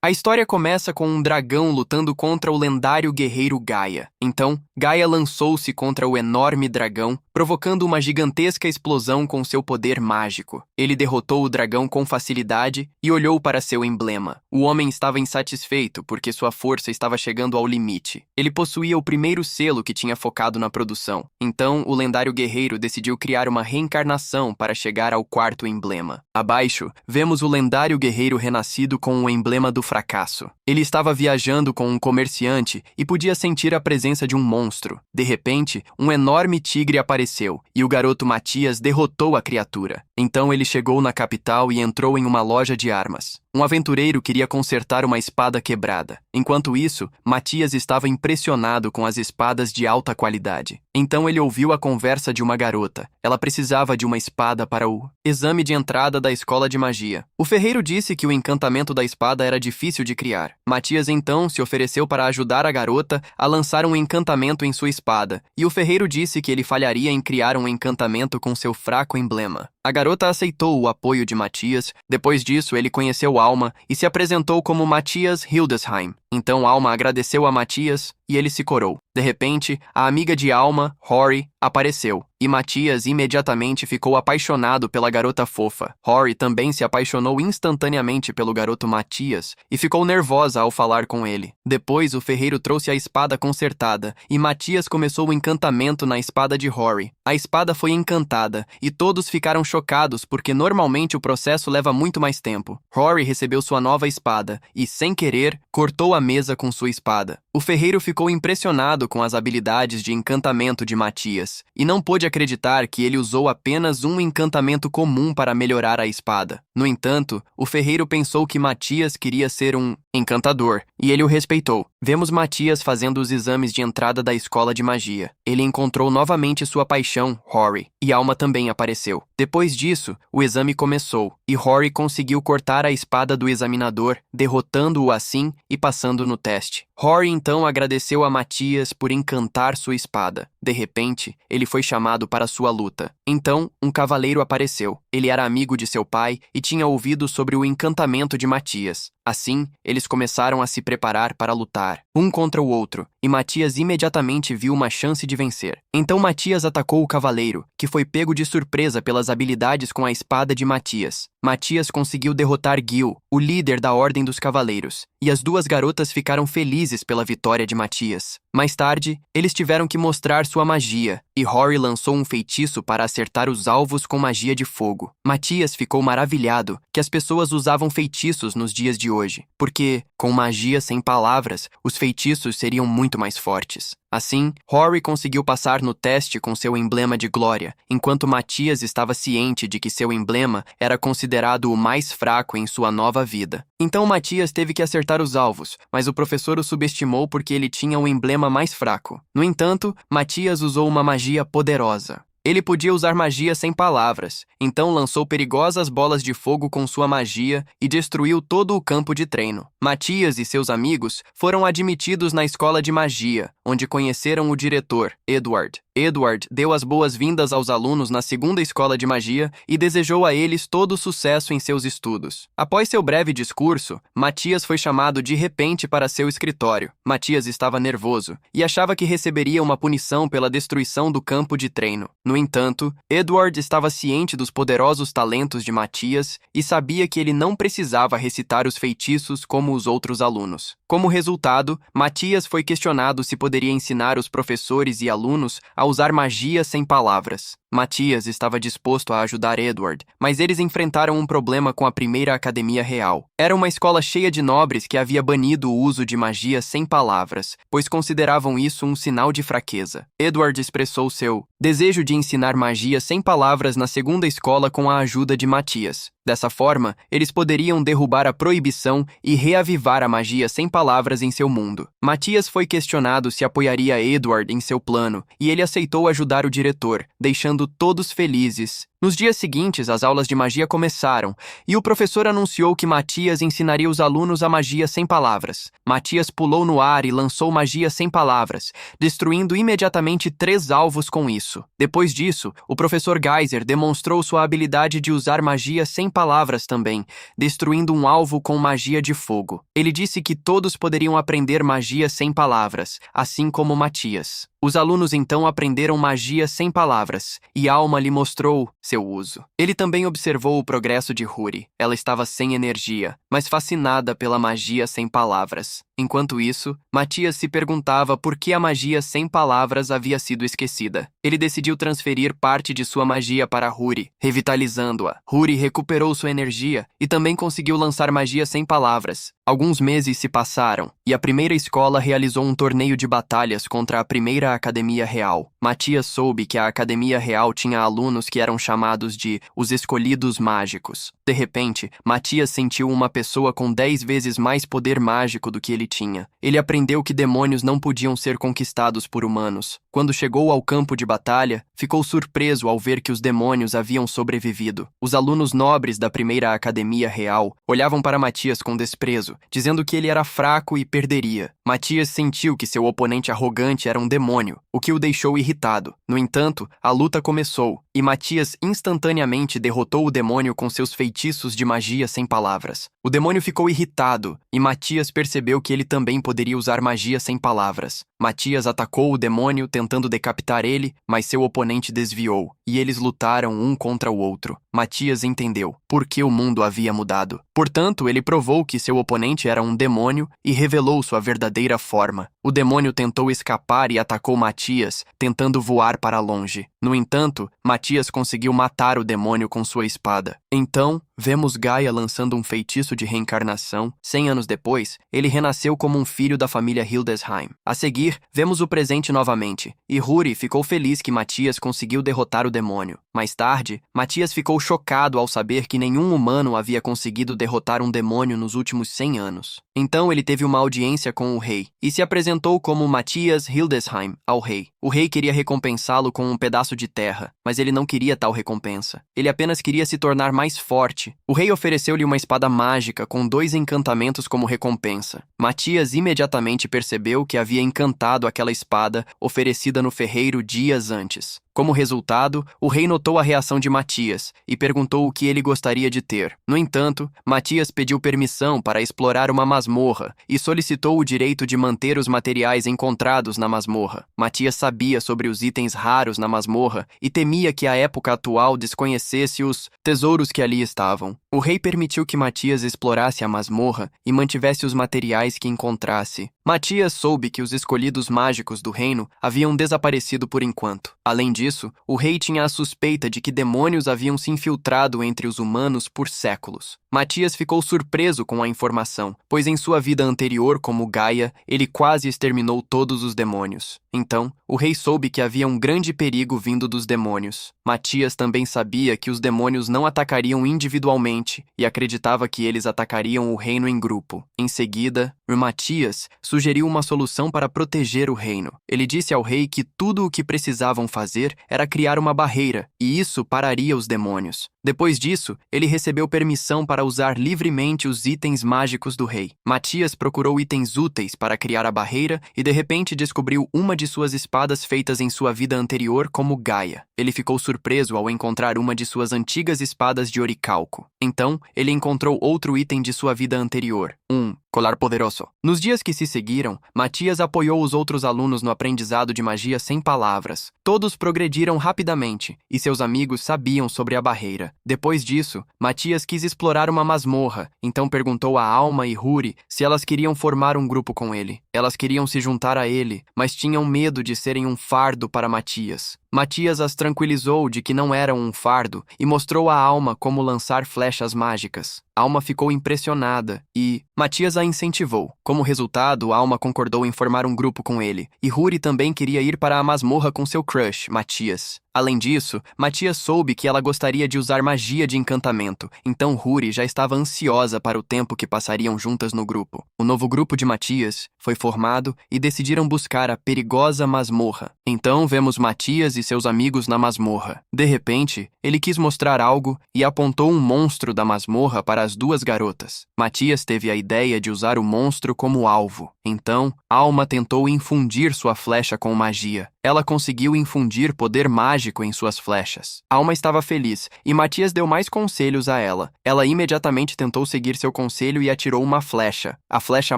A história começa com um dragão lutando contra o lendário guerreiro Gaia. Então, Gaia lançou-se contra o enorme dragão, provocando uma gigantesca explosão com seu poder mágico. Ele derrotou o dragão com facilidade e olhou para seu emblema. O homem estava insatisfeito porque sua força estava chegando ao limite. Ele possuía o primeiro selo que tinha focado na produção. Então, o lendário guerreiro decidiu criar uma reencarnação para chegar ao quarto emblema. Abaixo, vemos o lendário guerreiro renascido com o emblema do fracasso. Ele estava viajando com um comerciante e podia sentir a presença de um monstro. De repente, um enorme tigre apareceu e o garoto Matias derrotou a criatura. Então ele chegou na capital e entrou em uma loja de armas. Um aventureiro queria consertar uma espada quebrada. Enquanto isso, Matias estava impressionado com as espadas de alta qualidade. Então ele ouviu a conversa de uma garota. Ela precisava de uma espada para o exame de entrada da escola de magia. O ferreiro disse que o encantamento da espada era difícil de criar. Matias então se ofereceu para ajudar a garota a lançar um encantamento em sua espada, e o ferreiro disse que ele falharia em criar um encantamento com seu fraco emblema. A garota aceitou o apoio de Matias. Depois disso, ele conheceu Alma e se apresentou como Matias Hildesheim. Então Alma agradeceu a Matias e ele se corou. De repente, a amiga de Alma, Rory, apareceu, e Matias imediatamente ficou apaixonado pela garota fofa. Rory também se apaixonou instantaneamente pelo garoto Matias e ficou nervosa ao falar com ele. Depois, o ferreiro trouxe a espada consertada e Matias começou o encantamento na espada de Rory. A espada foi encantada e todos ficaram chocados porque normalmente o processo leva muito mais tempo. Rory recebeu sua nova espada e, sem querer, cortou a mesa com sua espada. O ferreiro ficou impressionado com as habilidades de encantamento de Matias e não pôde acreditar que ele usou apenas um encantamento comum para melhorar a espada. No entanto, o ferreiro pensou que Matias queria ser um encantador e ele o respeitou. Vemos Matias fazendo os exames de entrada da escola de magia. Ele encontrou novamente sua paixão, Rory, e Alma também apareceu. Depois disso, o exame começou e Rory conseguiu cortar a espada do examinador, derrotando-o assim e passando no teste. Rory então agradeceu a Matias por encantar sua espada. De repente, ele foi chamado para sua luta. Então, um cavaleiro apareceu. Ele era amigo de seu pai e tinha ouvido sobre o encantamento de Matias. Assim, eles começaram a se preparar para lutar, um contra o outro, e Matias imediatamente viu uma chance de vencer. Então Matias atacou o cavaleiro, que foi pego de surpresa pelas habilidades com a espada de Matias. Matias conseguiu derrotar Gil, o líder da Ordem dos Cavaleiros, e as duas garotas ficaram felizes pela vitória de Matias. Mais tarde, eles tiveram que mostrar sua magia, e Rory lançou um feitiço para acertar os alvos com magia de fogo. Matias ficou maravilhado que as pessoas usavam feitiços nos dias de hoje, porque, com magia sem palavras, os feitiços seriam muito mais fortes. Assim, Rory conseguiu passar no teste com seu emblema de glória, enquanto Matias estava ciente de que seu emblema era considerado o mais fraco em sua nova vida. Então Matias teve que acertar os alvos, mas o professor o subestimou porque ele tinha um emblema mais fraco. No entanto, Matias usou uma magia poderosa. Ele podia usar magia sem palavras, então lançou perigosas bolas de fogo com sua magia e destruiu todo o campo de treino. Matias e seus amigos foram admitidos na escola de magia, onde conheceram o diretor, Edward. Edward deu as boas-vindas aos alunos na segunda escola de magia e desejou a eles todo sucesso em seus estudos. Após seu breve discurso, Matias foi chamado de repente para seu escritório. Matias estava nervoso e achava que receberia uma punição pela destruição do campo de treino. No entanto, Edward estava ciente dos poderosos talentos de Matias e sabia que ele não precisava recitar os feitiços como os outros alunos. Como resultado, Matias foi questionado se poderia ensinar os professores e alunos a usar magia sem palavras. Matias estava disposto a ajudar Edward, mas eles enfrentaram um problema com a primeira academia real. Era uma escola cheia de nobres que havia banido o uso de magia sem palavras, pois consideravam isso um sinal de fraqueza. Edward expressou seu desejo de ensinar magia sem palavras na segunda escola com a ajuda de Matias. Dessa forma, eles poderiam derrubar a proibição e reavivar a magia sem palavras em seu mundo. Matias foi questionado se apoiaria Edward em seu plano, e ele aceitou ajudar o diretor, deixando todos felizes Nos dias seguintes, as aulas de magia começaram, e o professor anunciou que Matias ensinaria os alunos a magia sem palavras. Matias pulou no ar e lançou magia sem palavras, destruindo imediatamente 3 alvos com isso. Depois disso, o professor Geyser demonstrou sua habilidade de usar magia sem palavras também, destruindo um alvo com magia de fogo. Ele disse que todos poderiam aprender magia sem palavras, assim como Matias. Os alunos então aprenderam magia sem palavras, e Alma lhe mostrou seu uso. Ele também observou o progresso de Huri. Ela estava sem energia, mas fascinada pela magia sem palavras. Enquanto isso, Matias se perguntava por que a magia sem palavras havia sido esquecida. Ele decidiu transferir parte de sua magia para Huri, revitalizando-a. Huri recuperou sua energia e também conseguiu lançar magia sem palavras. Alguns meses se passaram, e a primeira escola realizou um torneio de batalhas contra a primeira Academia Real. Matias soube que a Academia Real tinha alunos que eram chamados de os Escolhidos Mágicos. De repente, Matias sentiu uma pessoa com 10 vezes mais poder mágico do que ele tinha. Ele aprendeu que demônios não podiam ser conquistados por humanos. Quando chegou ao campo de batalha, ficou surpreso ao ver que os demônios haviam sobrevivido. Os alunos nobres da primeira Academia Real olhavam para Matias com desprezo, dizendo que ele era fraco e perderia. Matias sentiu que seu oponente arrogante era um demônio, o que o deixou irritado. No entanto, a luta começou, e Matias instantaneamente derrotou o demônio com seus feitiços de magia sem palavras. O demônio ficou irritado, e Matias percebeu que ele também poderia usar magia sem palavras. Matias atacou o demônio, tentando decapitar ele, mas seu oponente desviou, e eles lutaram um contra o outro. Matias entendeu por que o mundo havia mudado. Portanto, ele provou que seu oponente era um demônio e revelou sua verdadeira forma. O demônio tentou escapar e atacou Matias, tentando voar para longe. No entanto, Matias conseguiu matar o demônio com sua espada. Então, vemos Gaia lançando um feitiço de reencarnação. 100 anos depois, ele renasceu como um filho da família Hildesheim. A seguir, vemos o presente novamente, e Huri ficou feliz que Matias conseguiu derrotar o demônio. Mais tarde, Matias ficou chocado ao saber que nenhum humano havia conseguido derrotar um demônio nos últimos 100 anos. Então ele teve uma audiência com o rei, e se apresentou como Matias Hildesheim ao rei. O rei queria recompensá-lo com um pedaço de terra, mas ele não queria tal recompensa. Ele apenas queria se tornar mais forte. O rei ofereceu-lhe uma espada mágica com 2 encantamentos como recompensa. Matias imediatamente percebeu que havia encantado aquela espada oferecida no ferreiro dias antes. Como resultado, o rei notou a reação de Matias e perguntou o que ele gostaria de ter. No entanto, Matias pediu permissão para explorar uma masmorra e solicitou o direito de manter os materiais encontrados na masmorra. Matias sabia sobre os itens raros na masmorra e temia que a época atual desconhecesse os tesouros que ali estavam. O rei permitiu que Matias explorasse a masmorra e mantivesse os materiais que encontrasse. Matias soube que os escolhidos mágicos do reino haviam desaparecido por enquanto. Além disso, o rei tinha a suspeita de que demônios haviam se infiltrado entre os humanos por séculos. Matias ficou surpreso com a informação, pois em sua vida anterior como Gaia, ele quase exterminou todos os demônios. Então, o rei soube que havia um grande perigo vindo dos demônios. Matias também sabia que os demônios não atacariam individualmente e acreditava que eles atacariam o reino em grupo. Em seguida, Matias sugeriu uma solução para proteger o reino. Ele disse ao rei que tudo o que precisavam fazer era criar uma barreira, e isso pararia os demônios. Depois disso, ele recebeu permissão para usar livremente os itens mágicos do rei. Matias procurou itens úteis para criar a barreira e de repente descobriu uma de suas espadas feitas em sua vida anterior como Gaia. Ele ficou surpreso ao encontrar uma de suas antigas espadas de oricalco. Então, ele encontrou outro item de sua vida anterior, um colar poderoso. Nos dias que se seguiram, Matias apoiou os outros alunos no aprendizado de magia sem palavras. Todos progrediram rapidamente, e seus amigos sabiam sobre a barreira. Depois disso, Matias quis explorar uma masmorra, então perguntou a Alma e Huri se elas queriam formar um grupo com ele. Elas queriam se juntar a ele, mas tinham medo de serem um fardo para Matias. Matias as tranquilizou de que não eram um fardo e mostrou a Alma como lançar flechas mágicas. Alma ficou impressionada e Matias a incentivou. Como resultado, Alma concordou em formar um grupo com ele, e Huri também queria ir para a masmorra com seu crush, Matias. Além disso, Matias soube que ela gostaria de usar magia de encantamento, então Ruri já estava ansiosa para o tempo que passariam juntas no grupo. O novo grupo de Matias foi formado e decidiram buscar a perigosa masmorra. Então vemos Matias e seus amigos na masmorra. De repente, ele quis mostrar algo e apontou um monstro da masmorra para as duas garotas. Matias teve a ideia de usar o monstro como alvo. Então, Alma tentou infundir sua flecha com magia. Ela conseguiu infundir poder mágico em suas flechas. Alma estava feliz e Matias deu mais conselhos a ela. Ela imediatamente tentou seguir seu conselho e atirou uma flecha. A flecha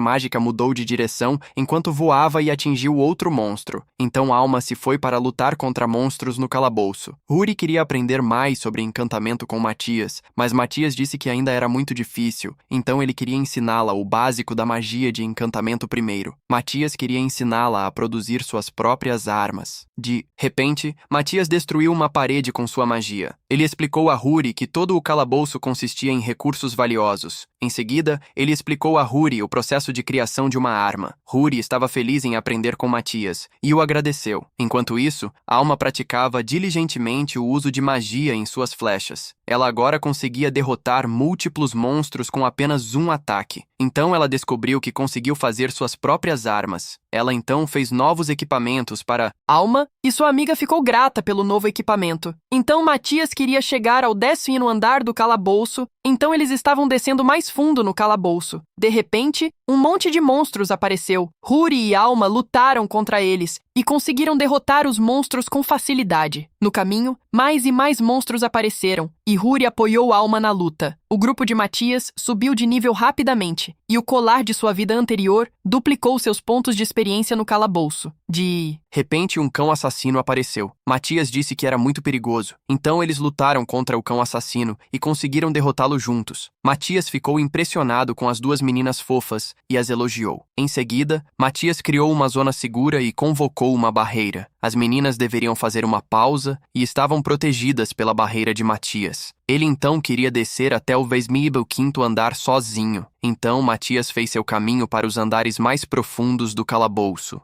mágica mudou de direção enquanto voava e atingiu outro monstro. Então Alma se foi para lutar contra monstros no calabouço. Ruri queria aprender mais sobre encantamento com Matias, mas Matias disse que ainda era muito difícil, então ele queria ensiná-la o básico da magia de encantamento primeiro. Matias queria ensiná-la a produzir suas próprias armas. De repente, Matias destruiu uma parede com sua magia. Ele explicou a Ruri que todo o calabouço consistia em recursos valiosos. Em seguida, ele explicou a Ruri o processo de criação de uma arma. Ruri estava feliz em aprender com Matias e o agradeceu. Enquanto isso, Alma praticava diligentemente o uso de magia em suas flechas. Ela agora conseguia derrotar múltiplos monstros com apenas um ataque. Então ela descobriu que conseguiu fazer suas próprias armas. Ela então fez novos equipamentos para Alma e sua amiga ficou grata pelo novo equipamento. Então Matias queria chegar ao 10º andar do calabouço, então eles estavam descendo mais fundo no calabouço. De repente, um monte de monstros apareceu. Ruri e Alma lutaram contra eles e conseguiram derrotar os monstros com facilidade. No caminho, mais e mais monstros apareceram e Ruri apoiou Alma na luta. O grupo de Matias subiu de nível rapidamente e o colar de sua vida anterior duplicou seus pontos de experiência no calabouço. De repente, um cão assassino apareceu. Matias disse que era muito perigoso, então eles lutaram contra o cão assassino e conseguiram derrotá-lo juntos. Matias ficou impressionado com as duas meninas fofas e as elogiou. Em seguida, Matias criou uma zona segura e convocou uma barreira. As meninas deveriam fazer uma pausa e estavam protegidas pela barreira de Matias. Ele então queria descer até o 25º andar sozinho. Então Matias fez seu caminho para os andares mais profundos do calabouço.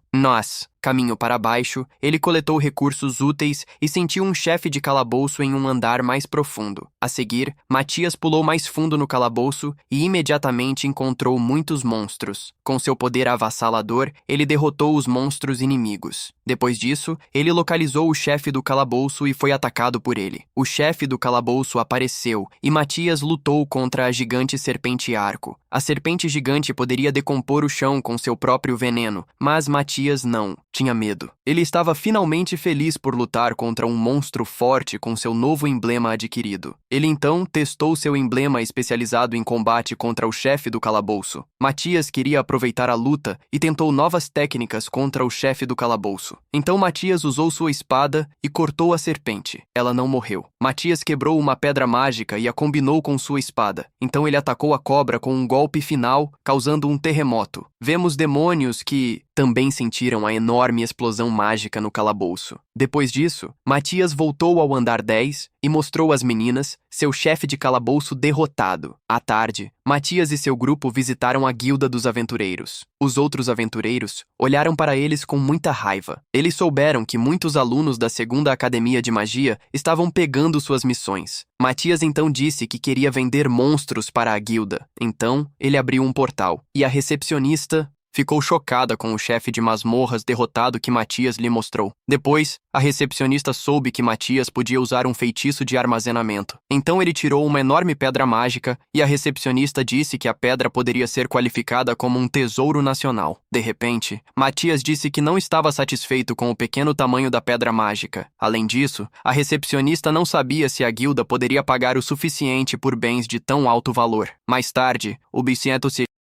Caminho para baixo, ele coletou recursos úteis e sentiu um chefe de calabouço em um andar mais profundo. A seguir, Matias pulou mais fundo no calabouço e imediatamente encontrou muitos monstros. Com seu poder avassalador, ele derrotou os monstros inimigos. Depois disso, ele localizou o chefe do calabouço e foi atacado por ele. O chefe do calabouço apareceu e Matias lutou contra a gigante serpente arco. A serpente gigante poderia decompor o chão com seu próprio veneno, mas Matias não. Tinha medo. Ele estava finalmente feliz por lutar contra um monstro forte com seu novo emblema adquirido. Ele então testou seu emblema especializado em combate contra o chefe do calabouço. Matias queria aproveitar a luta e tentou novas técnicas contra o chefe do calabouço. Então Matias usou sua espada e cortou a serpente. Ela não morreu. Matias quebrou uma pedra mágica e a combinou com sua espada. Então ele atacou a cobra com um golpe final, causando um terremoto. Vemos demônios que também sentiram a enorme explosão mágica no calabouço. Depois disso, Matias voltou ao andar 10 e mostrou às meninas seu chefe de calabouço derrotado. À tarde, Matias e seu grupo visitaram a guilda dos aventureiros. Os outros aventureiros olharam para eles com muita raiva. Eles souberam que muitos alunos da segunda academia de magia estavam pegando suas missões. Matias então disse que queria vender monstros para a guilda. Então, ele abriu um portal e a recepcionista ficou chocada com o chefe de masmorras derrotado que Matias lhe mostrou. Depois, a recepcionista soube que Matias podia usar um feitiço de armazenamento. Então ele tirou uma enorme pedra mágica e a recepcionista disse que a pedra poderia ser qualificada como um tesouro nacional. De repente, Matias disse que não estava satisfeito com o pequeno tamanho da pedra mágica. Além disso, a recepcionista não sabia se a guilda poderia pagar o suficiente por bens de tão alto valor. Mais tarde, o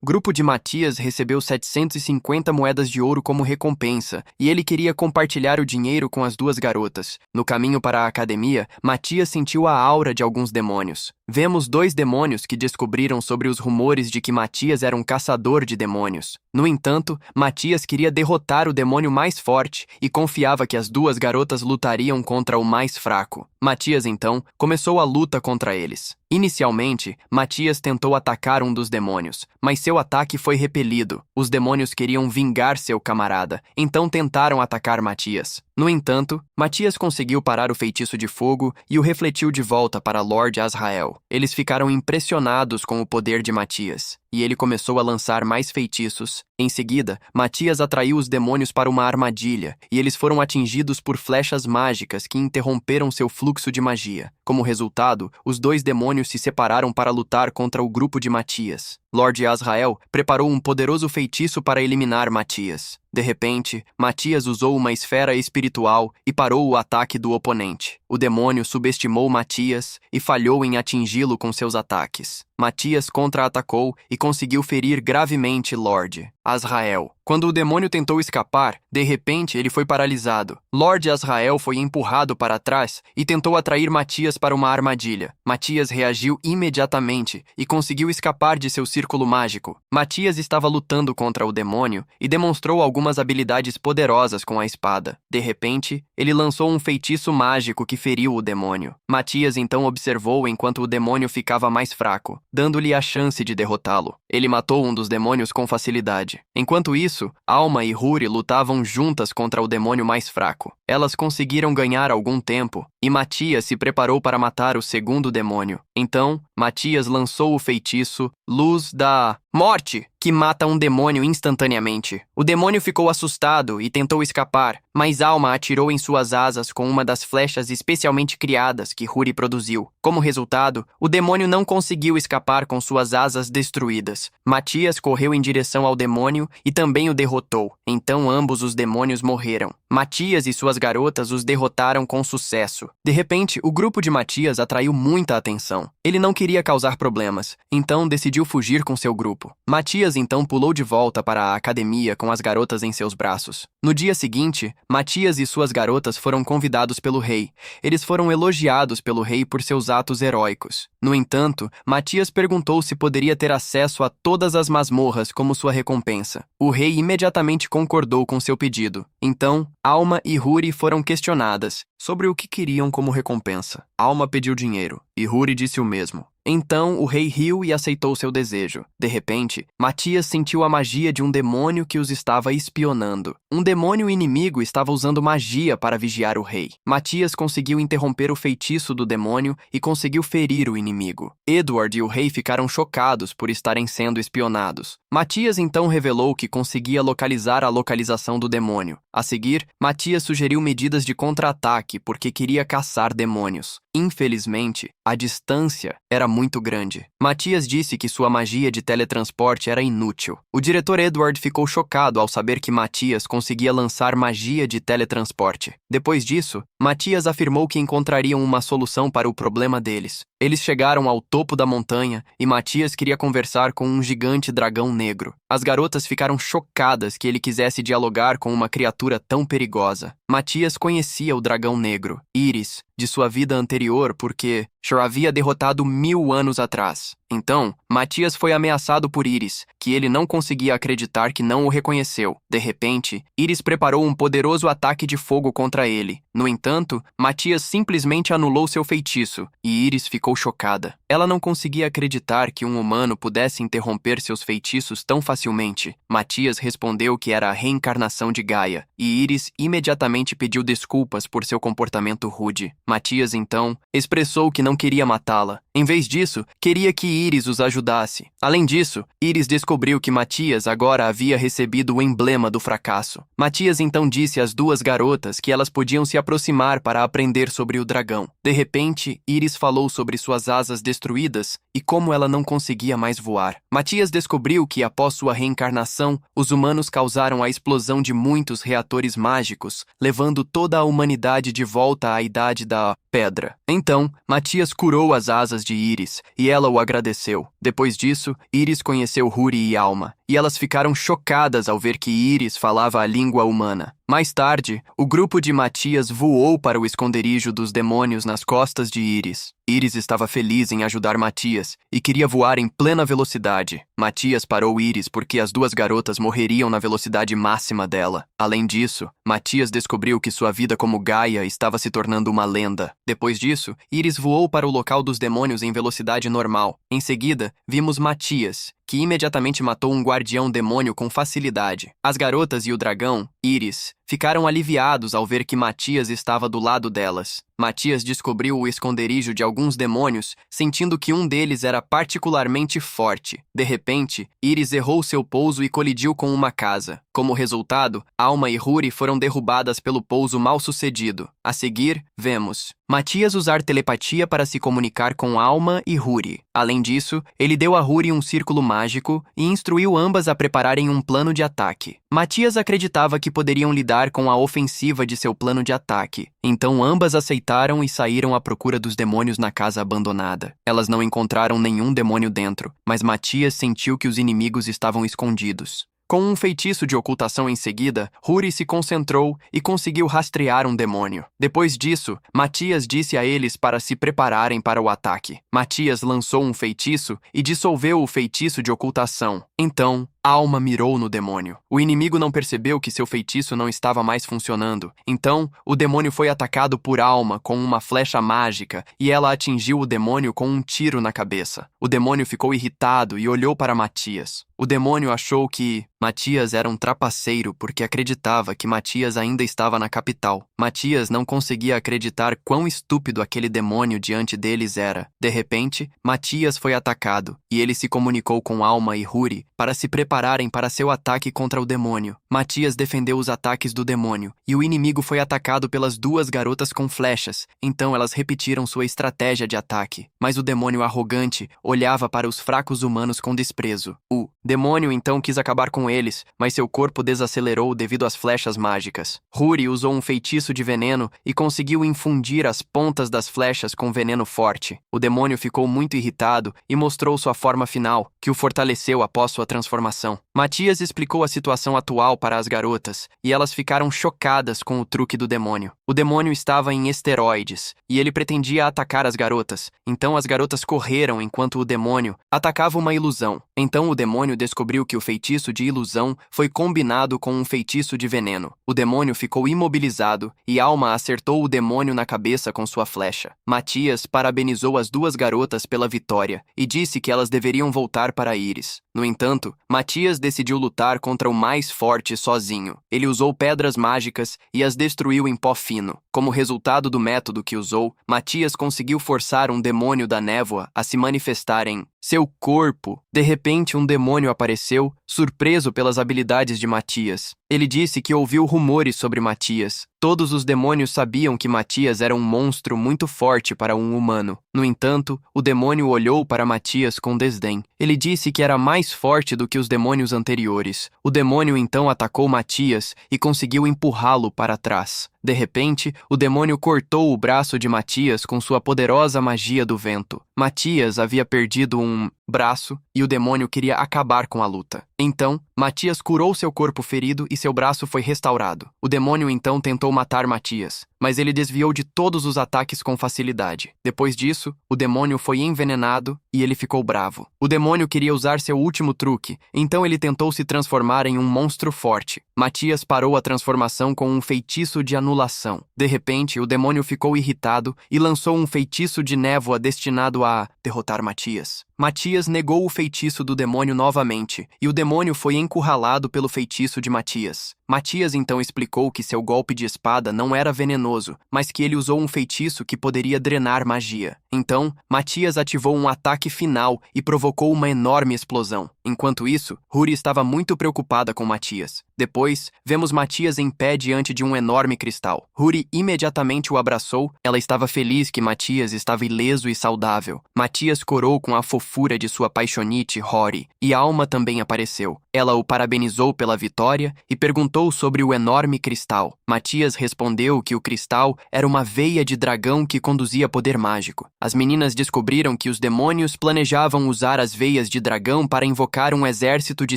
grupo de Matias recebeu 750 moedas de ouro como recompensa, e ele queria compartilhar o dinheiro com as duas garotas. No caminho para a academia, Matias sentiu a aura de alguns demônios. Vemos 2 demônios que descobriram sobre os rumores de que Matias era um caçador de demônios. No entanto, Matias queria derrotar o demônio mais forte e confiava que as duas garotas lutariam contra o mais fraco. Matias, então, começou a luta contra eles. Inicialmente, Matias tentou atacar um dos demônios, mas seu ataque foi repelido. Os demônios queriam vingar seu camarada, então tentaram atacar Matias. No entanto, Matias conseguiu parar o feitiço de fogo e o refletiu de volta para Lord Azrael. Eles ficaram impressionados com o poder de Matias, e ele começou a lançar mais feitiços. Em seguida, Matias atraiu os demônios para uma armadilha, e eles foram atingidos por flechas mágicas que interromperam seu fluxo de magia. Como resultado, os dois demônios se separaram para lutar contra o grupo de Matias. Lord Azrael preparou um poderoso feitiço para eliminar Matias. De repente, Matias usou uma esfera espiritual e parou o ataque do oponente. O demônio subestimou Matias e falhou em atingi-lo com seus ataques. Matias contra-atacou e conseguiu ferir gravemente Lord Azrael. Quando o demônio tentou escapar, de repente ele foi paralisado. Lord Azrael foi empurrado para trás e tentou atrair Matias para uma armadilha. Matias reagiu imediatamente e conseguiu escapar de seu círculo mágico. Matias estava lutando contra o demônio e demonstrou algumas habilidades poderosas com a espada. De repente, ele lançou um feitiço mágico que feriu o demônio. Matias então observou enquanto o demônio ficava mais fraco, dando-lhe a chance de derrotá-lo. Ele matou um dos demônios com facilidade. Enquanto isso, Alma e Huri lutavam juntas contra o demônio mais fraco. Elas conseguiram ganhar algum tempo, e Matias se preparou para matar o segundo demônio. Então, Matias lançou o feitiço Luz da Morte, que mata um demônio instantaneamente. O demônio ficou assustado e tentou escapar, mas Alma atirou em suas asas com uma das flechas especialmente criadas que Huri produziu. Como resultado, o demônio não conseguiu escapar com suas asas destruídas. Matias correu em direção ao demônio e também o derrotou. Então ambos os demônios morreram. Matias e suas garotas os derrotaram com sucesso. De repente, o grupo de Matias atraiu muita atenção. Ele não queria causar problemas, então decidiu fugir com seu grupo. Matias então pulou de volta para a academia com as garotas em seus braços. No dia seguinte, Matias e suas garotas foram convidados pelo rei. Eles foram elogiados pelo rei por seus atos heróicos. No entanto, Matias perguntou se poderia ter acesso a todas as masmorras como sua recompensa. O rei imediatamente concordou com seu pedido. Então, Alma e Huri foram questionadas sobre o que queriam como recompensa. Alma pediu dinheiro, e Huri disse o mesmo. Então, o rei riu e aceitou seu desejo. De repente, Matias sentiu a magia de um demônio que os estava espionando. Um demônio inimigo estava usando magia para vigiar o rei. Matias conseguiu interromper o feitiço do demônio e conseguiu ferir o inimigo. Edward e o rei ficaram chocados por estarem sendo espionados. Matias então revelou que conseguia localizar a localização do demônio. A seguir, Matias sugeriu medidas de contra-ataque porque queria caçar demônios. Infelizmente, a distância era muito grande. Matias disse que sua magia de teletransporte era inútil. O diretor Edward ficou chocado ao saber que Matias conseguia lançar magia de teletransporte. Depois disso, Matias afirmou que encontrariam uma solução para o problema deles. Eles chegaram ao topo da montanha e Matias queria conversar com um gigante dragão negro. As garotas ficaram chocadas que ele quisesse dialogar com uma criatura tão perigosa. Matias conhecia o dragão negro, Íris, de sua vida anterior porque Shor havia derrotado 1000 anos atrás. Então, Matias foi ameaçado por Íris, que ele não conseguia acreditar que não o reconheceu. De repente, Íris preparou um poderoso ataque de fogo contra ele. No entanto, Matias simplesmente anulou seu feitiço, e Íris ficou chocada. Ela não conseguia acreditar que um humano pudesse interromper seus feitiços tão facilmente. Matias respondeu que era a reencarnação de Gaia, e Íris imediatamente pediu desculpas por seu comportamento rude. Matias, então, expressou que não queria matá-la. Em vez disso, queria que Íris os ajudasse. Além disso, Íris descobriu que Matias agora havia recebido o emblema do fracasso. Matias então disse às duas garotas que elas podiam se aproximar para aprender sobre o dragão. De repente, Íris falou sobre suas asas destruídas e como ela não conseguia mais voar. Matias descobriu que, após sua reencarnação, os humanos causaram a explosão de muitos reatores mágicos, levando toda a humanidade de volta à Idade da Pedra. Então, Matias curou as asas de Íris, e ela o agradeceu. Depois disso, Íris conheceu Huri e Alma, e elas ficaram chocadas ao ver que Íris falava a língua humana. Mais tarde, o grupo de Matias voou para o esconderijo dos demônios nas costas de Íris. Íris estava feliz em ajudar Matias e queria voar em plena velocidade. Matias parou Íris porque as duas garotas morreriam na velocidade máxima dela. Além disso, Matias descobriu que sua vida como Gaia estava se tornando uma lenda. Depois disso, Íris voou para o local dos demônios em velocidade normal. Em seguida, vimos Matias, que imediatamente matou um guardião demônio com facilidade. As garotas e o dragão, Iris, ficaram aliviados ao ver que Matias estava do lado delas. Matias descobriu o esconderijo de alguns demônios, sentindo que um deles era particularmente forte. De repente, Iris errou seu pouso e colidiu com uma casa. Como resultado, Alma e Huri foram derrubadas pelo pouso mal-sucedido. A seguir, vemos Matias usar telepatia para se comunicar com Alma e Huri. Além disso, ele deu a Huri um círculo mágico e instruiu ambas a prepararem um plano de ataque. Matias acreditava que poderiam lidar com a ofensiva de seu plano de ataque. Então ambas aceitaram e saíram à procura dos demônios na casa abandonada. Elas não encontraram nenhum demônio dentro, mas Matias sentiu que os inimigos estavam escondidos. Com um feitiço de ocultação em seguida, Huri se concentrou e conseguiu rastrear um demônio. Depois disso, Matias disse a eles para se prepararem para o ataque. Matias lançou um feitiço e dissolveu o feitiço de ocultação. Então, Alma mirou no demônio. O inimigo não percebeu que seu feitiço não estava mais funcionando. Então, o demônio foi atacado por Alma com uma flecha mágica e ela atingiu o demônio com um tiro na cabeça. O demônio ficou irritado e olhou para Matias. O demônio achou que Matias era um trapaceiro porque acreditava que Matias ainda estava na capital. Matias não conseguia acreditar quão estúpido aquele demônio diante deles era. De repente, Matias foi atacado e ele se comunicou com Alma e Huri para se prepararem para seu ataque contra o demônio. Matias defendeu os ataques do demônio e o inimigo foi atacado pelas duas garotas com flechas, então elas repetiram sua estratégia de ataque. Mas o demônio arrogante olhava para os fracos humanos com desprezo. O demônio então quis acabar com eles, mas seu corpo desacelerou devido às flechas mágicas. Huri usou um feitiço de veneno e conseguiu infundir as pontas das flechas com veneno forte. O demônio ficou muito irritado e mostrou sua forma final, que o fortaleceu após sua transformação. Matias explicou a situação atual para as garotas, e elas ficaram chocadas com o truque do demônio. O demônio estava em esteroides, e ele pretendia atacar as garotas, então as garotas correram enquanto o demônio atacava uma ilusão. Então o demônio descobriu que o feitiço de ilusão foi combinado com um feitiço de veneno. O demônio ficou imobilizado, e Alma acertou o demônio na cabeça com sua flecha. Matias parabenizou as duas garotas pela vitória, e disse que elas deveriam voltar para Iris. No entanto, Matias decidiu lutar contra o mais forte sozinho. Ele usou pedras mágicas e as destruiu em pó fino. Como resultado do método que usou, Matias conseguiu forçar um demônio da névoa a se manifestar em seu corpo. De repente, um demônio apareceu, surpreso pelas habilidades de Matias. Ele disse que ouviu rumores sobre Matias. Todos os demônios sabiam que Matias era um monstro muito forte para um humano. No entanto, o demônio olhou para Matias com desdém. Ele disse que era mais forte do que os demônios anteriores. O demônio então atacou Matias e conseguiu empurrá-lo para trás. De repente, o demônio cortou o braço de Matias com sua poderosa magia do vento. Matias havia perdido um braço e o demônio queria acabar com a luta. Então, Matias curou seu corpo ferido e seu braço foi restaurado. O demônio então tentou matar Matias, mas ele desviou de todos os ataques com facilidade. Depois disso, o demônio foi envenenado e ele ficou bravo. O demônio queria usar seu último truque, então ele tentou se transformar em um monstro forte. Matias parou a transformação com um feitiço de anulação. De repente, o demônio ficou irritado e lançou um feitiço de névoa destinado a derrotar Matias. Matias negou o feitiço do demônio novamente, e o demônio foi encurralado pelo feitiço de Matias. Matias então explicou que seu golpe de espada não era venenoso, mas que ele usou um feitiço que poderia drenar magia. Então, Matias ativou um ataque final e provocou uma enorme explosão. Enquanto isso, Huri estava muito preocupada com Matias. Depois, vemos Matias em pé diante de um enorme cristal. Huri imediatamente o abraçou. Ela estava feliz que Matias estava ileso e saudável. Matias corou com a fofura de sua paixonite, Hori, e Alma também apareceu. Ela o parabenizou pela vitória e perguntou sobre o enorme cristal. Matias respondeu que o cristal era uma veia de dragão que conduzia poder mágico. As meninas descobriram que os demônios planejavam usar as veias de dragão para invocar um exército de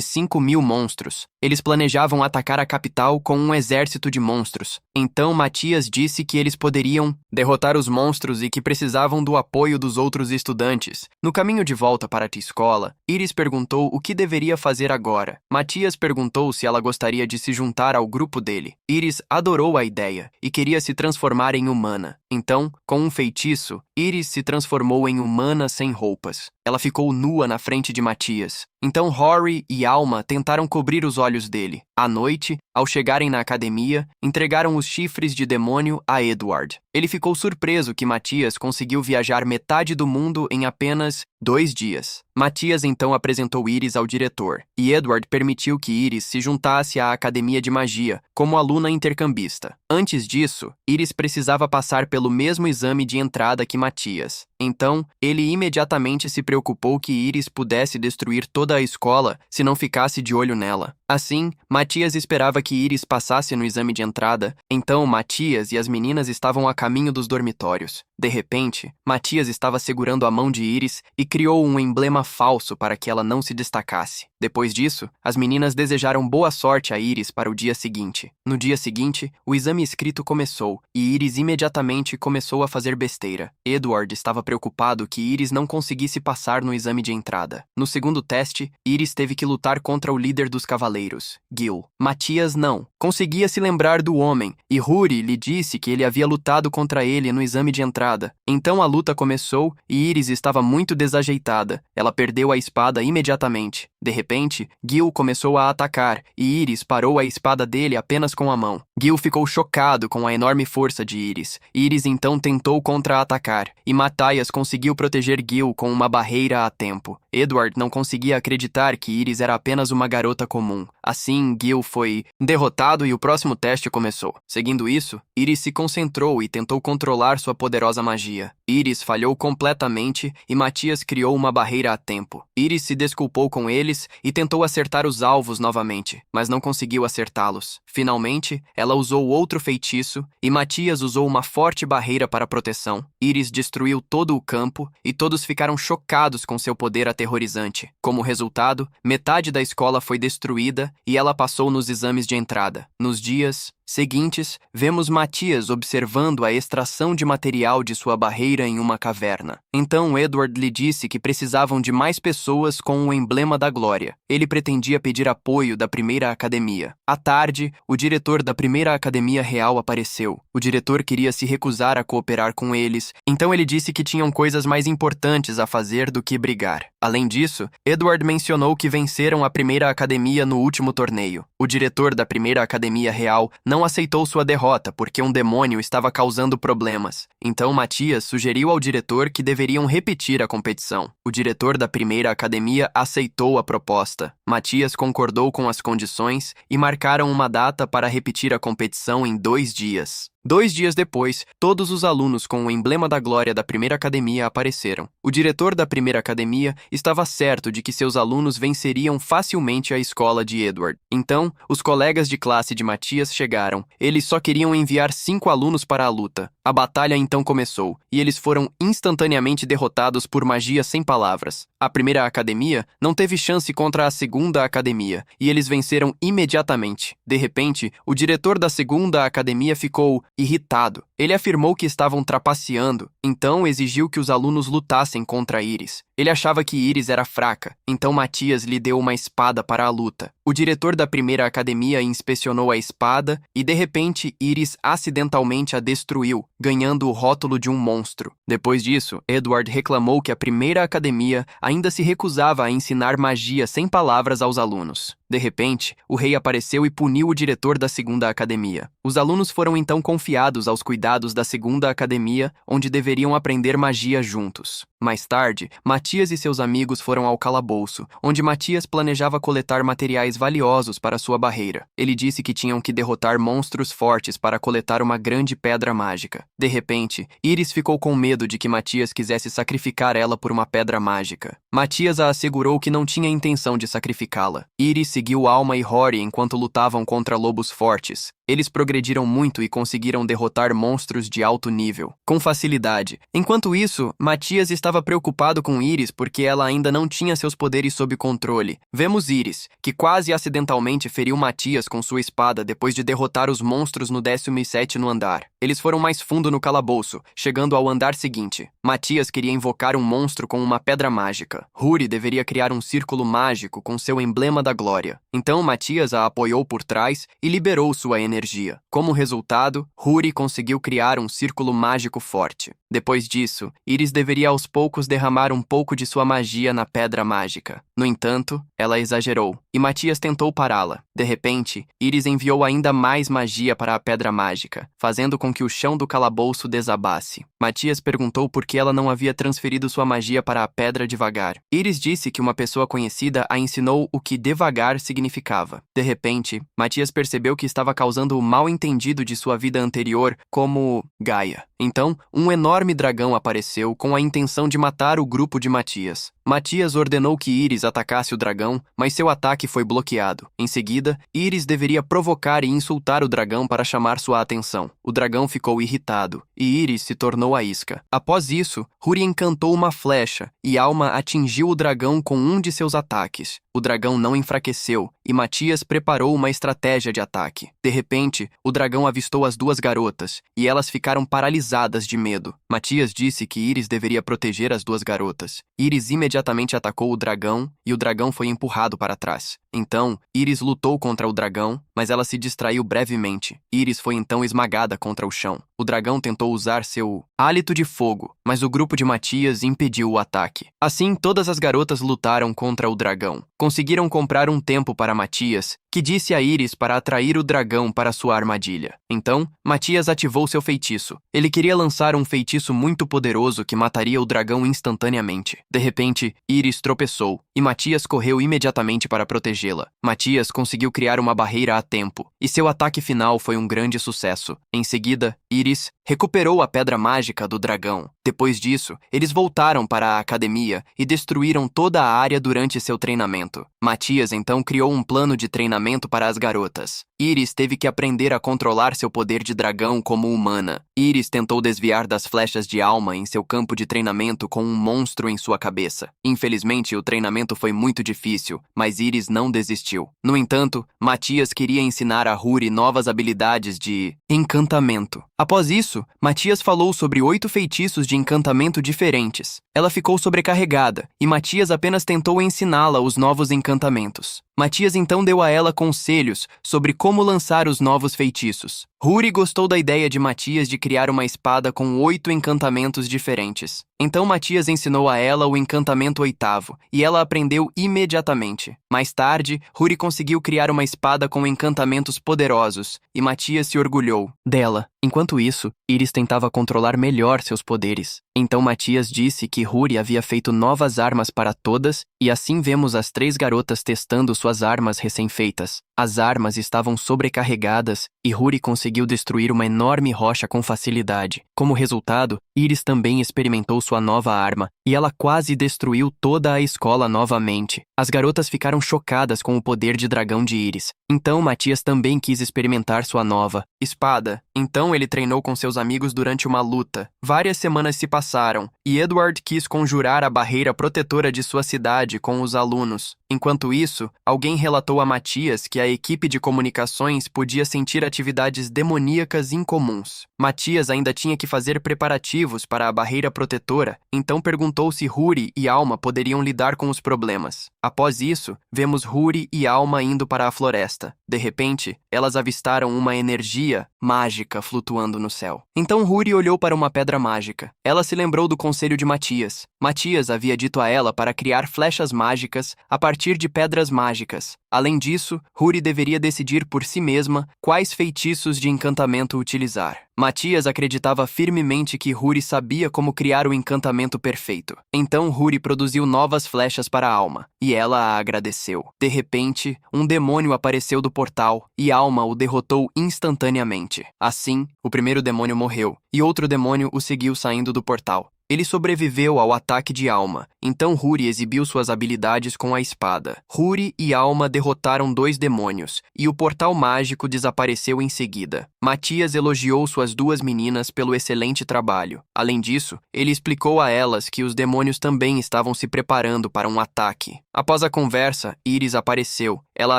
5.000 monstros. Eles planejavam atacar a capital com um exército de monstros. Então Matias disse que eles poderiam derrotar os monstros e que precisavam do apoio dos outros estudantes. No caminho de volta para a escola, Iris perguntou o que deveria fazer agora. Matias perguntou se ela gostaria de se juntar ao grupo dele. Iris adorou a ideia e queria se transformar em humana. Então, com um feitiço, Iris se transformou em humana sem roupas. Ela ficou nua na frente de Matias. Então Rory e Alma tentaram cobrir os olhos dele. À noite, ao chegarem na academia, entregaram os chifres de demônio a Edward. Ele ficou surpreso que Matias conseguiu viajar metade do mundo em apenas 2 dias. Matias então apresentou Iris ao diretor, e Edward permitiu que Iris se juntasse à Academia de Magia, como aluna intercambista. Antes disso, Iris precisava passar pelo mesmo exame de entrada que Matias. Então, ele imediatamente se preocupou que Iris pudesse destruir toda a escola se não ficasse de olho nela. Assim, Matias esperava que Iris passasse no exame de entrada, então Matias e as meninas estavam a caminho dos dormitórios. De repente, Matias estava segurando a mão de Iris e criou um emblema falso para que ela não se destacasse. Depois disso, as meninas desejaram boa sorte a Iris para o dia seguinte. No dia seguinte, o exame escrito começou, e Iris imediatamente começou a fazer besteira. Edward estava preocupado que Iris não conseguisse passar no exame de entrada. No segundo teste, Iris teve que lutar contra o líder dos cavaleiros, Gil. Matias não conseguia se lembrar do homem, e Rory lhe disse que ele havia lutado contra ele no exame de entrada. Então a luta começou e Iris estava muito desajeitada. Ela perdeu a espada imediatamente. De repente, Gil começou a atacar, e Iris parou a espada dele apenas com a mão. Gil ficou chocado com a enorme força de Iris. Iris então tentou contra-atacar, e Matthias conseguiu proteger Gil com uma barreira a tempo. Edward não conseguia acreditar que Iris era apenas uma garota comum. Assim, Gil foi derrotado e o próximo teste começou. Seguindo isso, Iris se concentrou e tentou controlar sua poderosa magia. Iris falhou completamente e Matthias criou uma barreira a tempo. Iris se desculpou com eles e tentou acertar os alvos novamente, mas não conseguiu acertá-los. Finalmente, ela usou outro feitiço e Matthias usou uma forte barreira para proteção. Iris destruiu todo o campo e todos ficaram chocados com seu poder aterrorizante. Como resultado, metade da escola foi destruída e ela passou nos exames de entrada. Nos dias seguintes, vemos Matthias observando a extração de material de sua barreira em uma caverna. Então Edward lhe disse que precisavam de mais pessoas com o emblema da glória. Ele pretendia pedir apoio da primeira academia. À tarde, o diretor da primeira academia real apareceu. O diretor queria se recusar a cooperar com eles, então ele disse que tinham coisas mais importantes a fazer do que brigar. Além disso, Edward mencionou que venceram a primeira academia no último torneio. O diretor da primeira academia real não aceitou sua derrota porque um demônio estava causando problemas. Então Matthias sugeriu ao diretor que deveriam repetir a competição. O diretor da primeira academia aceitou a proposta. Matthias concordou com as condições e marcaram uma data para repetir a competição em 2 dias. 2 dias depois, todos os alunos com o emblema da glória da primeira academia apareceram. O diretor da primeira academia estava certo de que seus alunos venceriam facilmente a escola de Edward. Então, os colegas de classe de Matthias chegaram. Eles só queriam enviar 5 alunos para a luta. A batalha então começou, e eles foram instantaneamente derrotados por magia sem palavras. A primeira academia não teve chance contra a segunda academia, e eles venceram imediatamente. De repente, o diretor da segunda academia ficou irritado. Ele afirmou que estavam trapaceando, então exigiu que os alunos lutassem contra Iris. Ele achava que Iris era fraca, então Matthias lhe deu uma espada para a luta. O diretor da primeira academia inspecionou a espada e, de repente, Iris acidentalmente a destruiu, ganhando o rótulo de um monstro. Depois disso, Edward reclamou que a primeira academia ainda se recusava a ensinar magia sem palavras aos alunos. De repente, o rei apareceu e puniu o diretor da segunda academia. Os alunos foram então confiados aos cuidados da segunda academia, onde deveriam aprender magia juntos. Mais tarde, Matthias e seus amigos foram ao calabouço, onde Matthias planejava coletar materiais valiosos para sua barreira. Ele disse que tinham que derrotar monstros fortes para coletar uma grande pedra mágica. De repente, Iris ficou com medo de que Matthias quisesse sacrificar ela por uma pedra mágica. Matthias a assegurou que não tinha intenção de sacrificá-la. Iris seguiu Alma e Rory enquanto lutavam contra lobos fortes. Eles progrediram muito e conseguiram derrotar monstros de alto nível, com facilidade. Enquanto isso, Matthias estava estava preocupado com Iris porque ela ainda não tinha seus poderes sob controle. Vemos Iris, que quase acidentalmente feriu Matias com sua espada depois de derrotar os monstros no 17º andar. Eles foram mais fundo no calabouço, chegando ao andar seguinte. Matias queria invocar um monstro com uma pedra mágica. Huri deveria criar um círculo mágico com seu emblema da glória. Então Matias a apoiou por trás e liberou sua energia. Como resultado, Huri conseguiu criar um círculo mágico forte. Depois disso, Iris deveria aos poucos derramar um pouco de sua magia na pedra mágica. No entanto, ela exagerou, e Matias tentou pará-la. De repente, Iris enviou ainda mais magia para a pedra mágica, fazendo com que o chão do calabouço desabasse. Matias perguntou por que ela não havia transferido sua magia para a pedra devagar. Iris disse que uma pessoa conhecida a ensinou o que devagar significava. De repente, Matias percebeu que estava causando o mal-entendido de sua vida anterior como Gaia. Então, um enorme dragão apareceu com a intenção de matar o grupo de Matias. Matias ordenou que Iris atacasse o dragão, mas seu ataque foi bloqueado. Em seguida, Iris deveria provocar e insultar o dragão para chamar sua atenção. O dragão ficou irritado, e Iris se tornou a isca. Após isso, Huri encantou uma flecha, e Alma atingiu o dragão com um de seus ataques. O dragão não enfraqueceu, e Matias preparou uma estratégia de ataque. De repente, o dragão avistou as duas garotas, e elas ficaram paralisadas de medo. Matias disse que Iris deveria proteger as duas garotas. Iris imediatamente atacou o dragão, e o dragão foi empurrado para trás. Então, Iris lutou contra o dragão, mas ela se distraiu brevemente. Iris foi então esmagada contra o chão. O dragão tentou usar seu hálito de fogo, mas o grupo de Matias impediu o ataque. Assim, todas as garotas lutaram contra o dragão. Conseguiram comprar um tempo para Matias, que disse a Iris para atrair o dragão para sua armadilha. Então, Matias ativou seu feitiço. Ele queria lançar um feitiço muito poderoso que mataria o dragão instantaneamente. De repente, Iris tropeçou, e Matias correu imediatamente para protegê-la. Matias conseguiu criar uma barreira a tempo, e seu ataque final foi um grande sucesso. Em seguida, Iris recuperou a pedra mágica do dragão. Depois disso, eles voltaram para a academia e destruíram toda a área durante seu treinamento. Matias então criou um plano de treinamento para as garotas. Iris teve que aprender a controlar seu poder de dragão como humana. Iris tentou desviar das flechas de Alma em seu campo de treinamento com um monstro em sua cabeça. Infelizmente, o treinamento foi muito difícil, mas Iris não desistiu. No entanto, Matias queria ensinar a Huri novas habilidades de encantamento. Após isso, Matias falou sobre 8 feitiços de encantamento diferentes. Ela ficou sobrecarregada, e Matias apenas tentou ensiná-la os novos encantamentos. Matias então deu a ela conselhos sobre como lançar os novos feitiços. Huri gostou da ideia de Matias de criar uma espada com 8 encantamentos diferentes. Então Matias ensinou a ela o encantamento 8º, e ela aprendeu imediatamente. Mais tarde, Huri conseguiu criar uma espada com encantamentos poderosos, e Matias se orgulhou dela. Enquanto isso, Iris tentava controlar melhor seus poderes. Então Matias disse que Huri havia feito novas armas para todas, e assim vemos as 3 garotas testando suas armas recém-feitas. As armas estavam sobrecarregadas, e Huri conseguiu destruir uma enorme rocha com facilidade. Como resultado, Iris também experimentou sua nova arma, e ela quase destruiu toda a escola novamente. As garotas ficaram chocadas com o poder de dragão de Iris. Então Matias também quis experimentar sua nova espada. Então ele treinou com seus amigos durante uma luta. Várias semanas se passaram, e Edward quis conjurar a barreira protetora de sua cidade com os alunos. Enquanto isso, alguém relatou a Matias que a equipe de comunicações podia sentir atividades demoníacas incomuns. Matias ainda tinha que fazer preparativos para a barreira protetora, então perguntou se Huri e Alma poderiam lidar com os problemas. Após isso, vemos Huri e Alma indo para a floresta. De repente, elas avistaram uma energia mágica flutuando no céu. Então Huri olhou para uma pedra mágica. Ela se lembrou do conselho de Matias. Matias havia dito a ela para criar flechas mágicas a partir de pedras mágicas. Além disso, Huri deveria decidir por si mesma quais feitiços de encantamento utilizar. Matias acreditava firmemente que Huri sabia como criar o encantamento perfeito. Então Huri produziu novas flechas para Alma, e ela a agradeceu. De repente, um demônio apareceu do portal, e Alma o derrotou instantaneamente. Assim, o primeiro demônio morreu, e outro demônio o seguiu saindo do portal. Ele sobreviveu ao ataque de Alma, então Huri exibiu suas habilidades com a espada. Huri e Alma derrotaram 2 demônios, e o portal mágico desapareceu em seguida. Matias elogiou suas 2 meninas pelo excelente trabalho. Além disso, ele explicou a elas que os demônios também estavam se preparando para um ataque. Após a conversa, Iris apareceu. Ela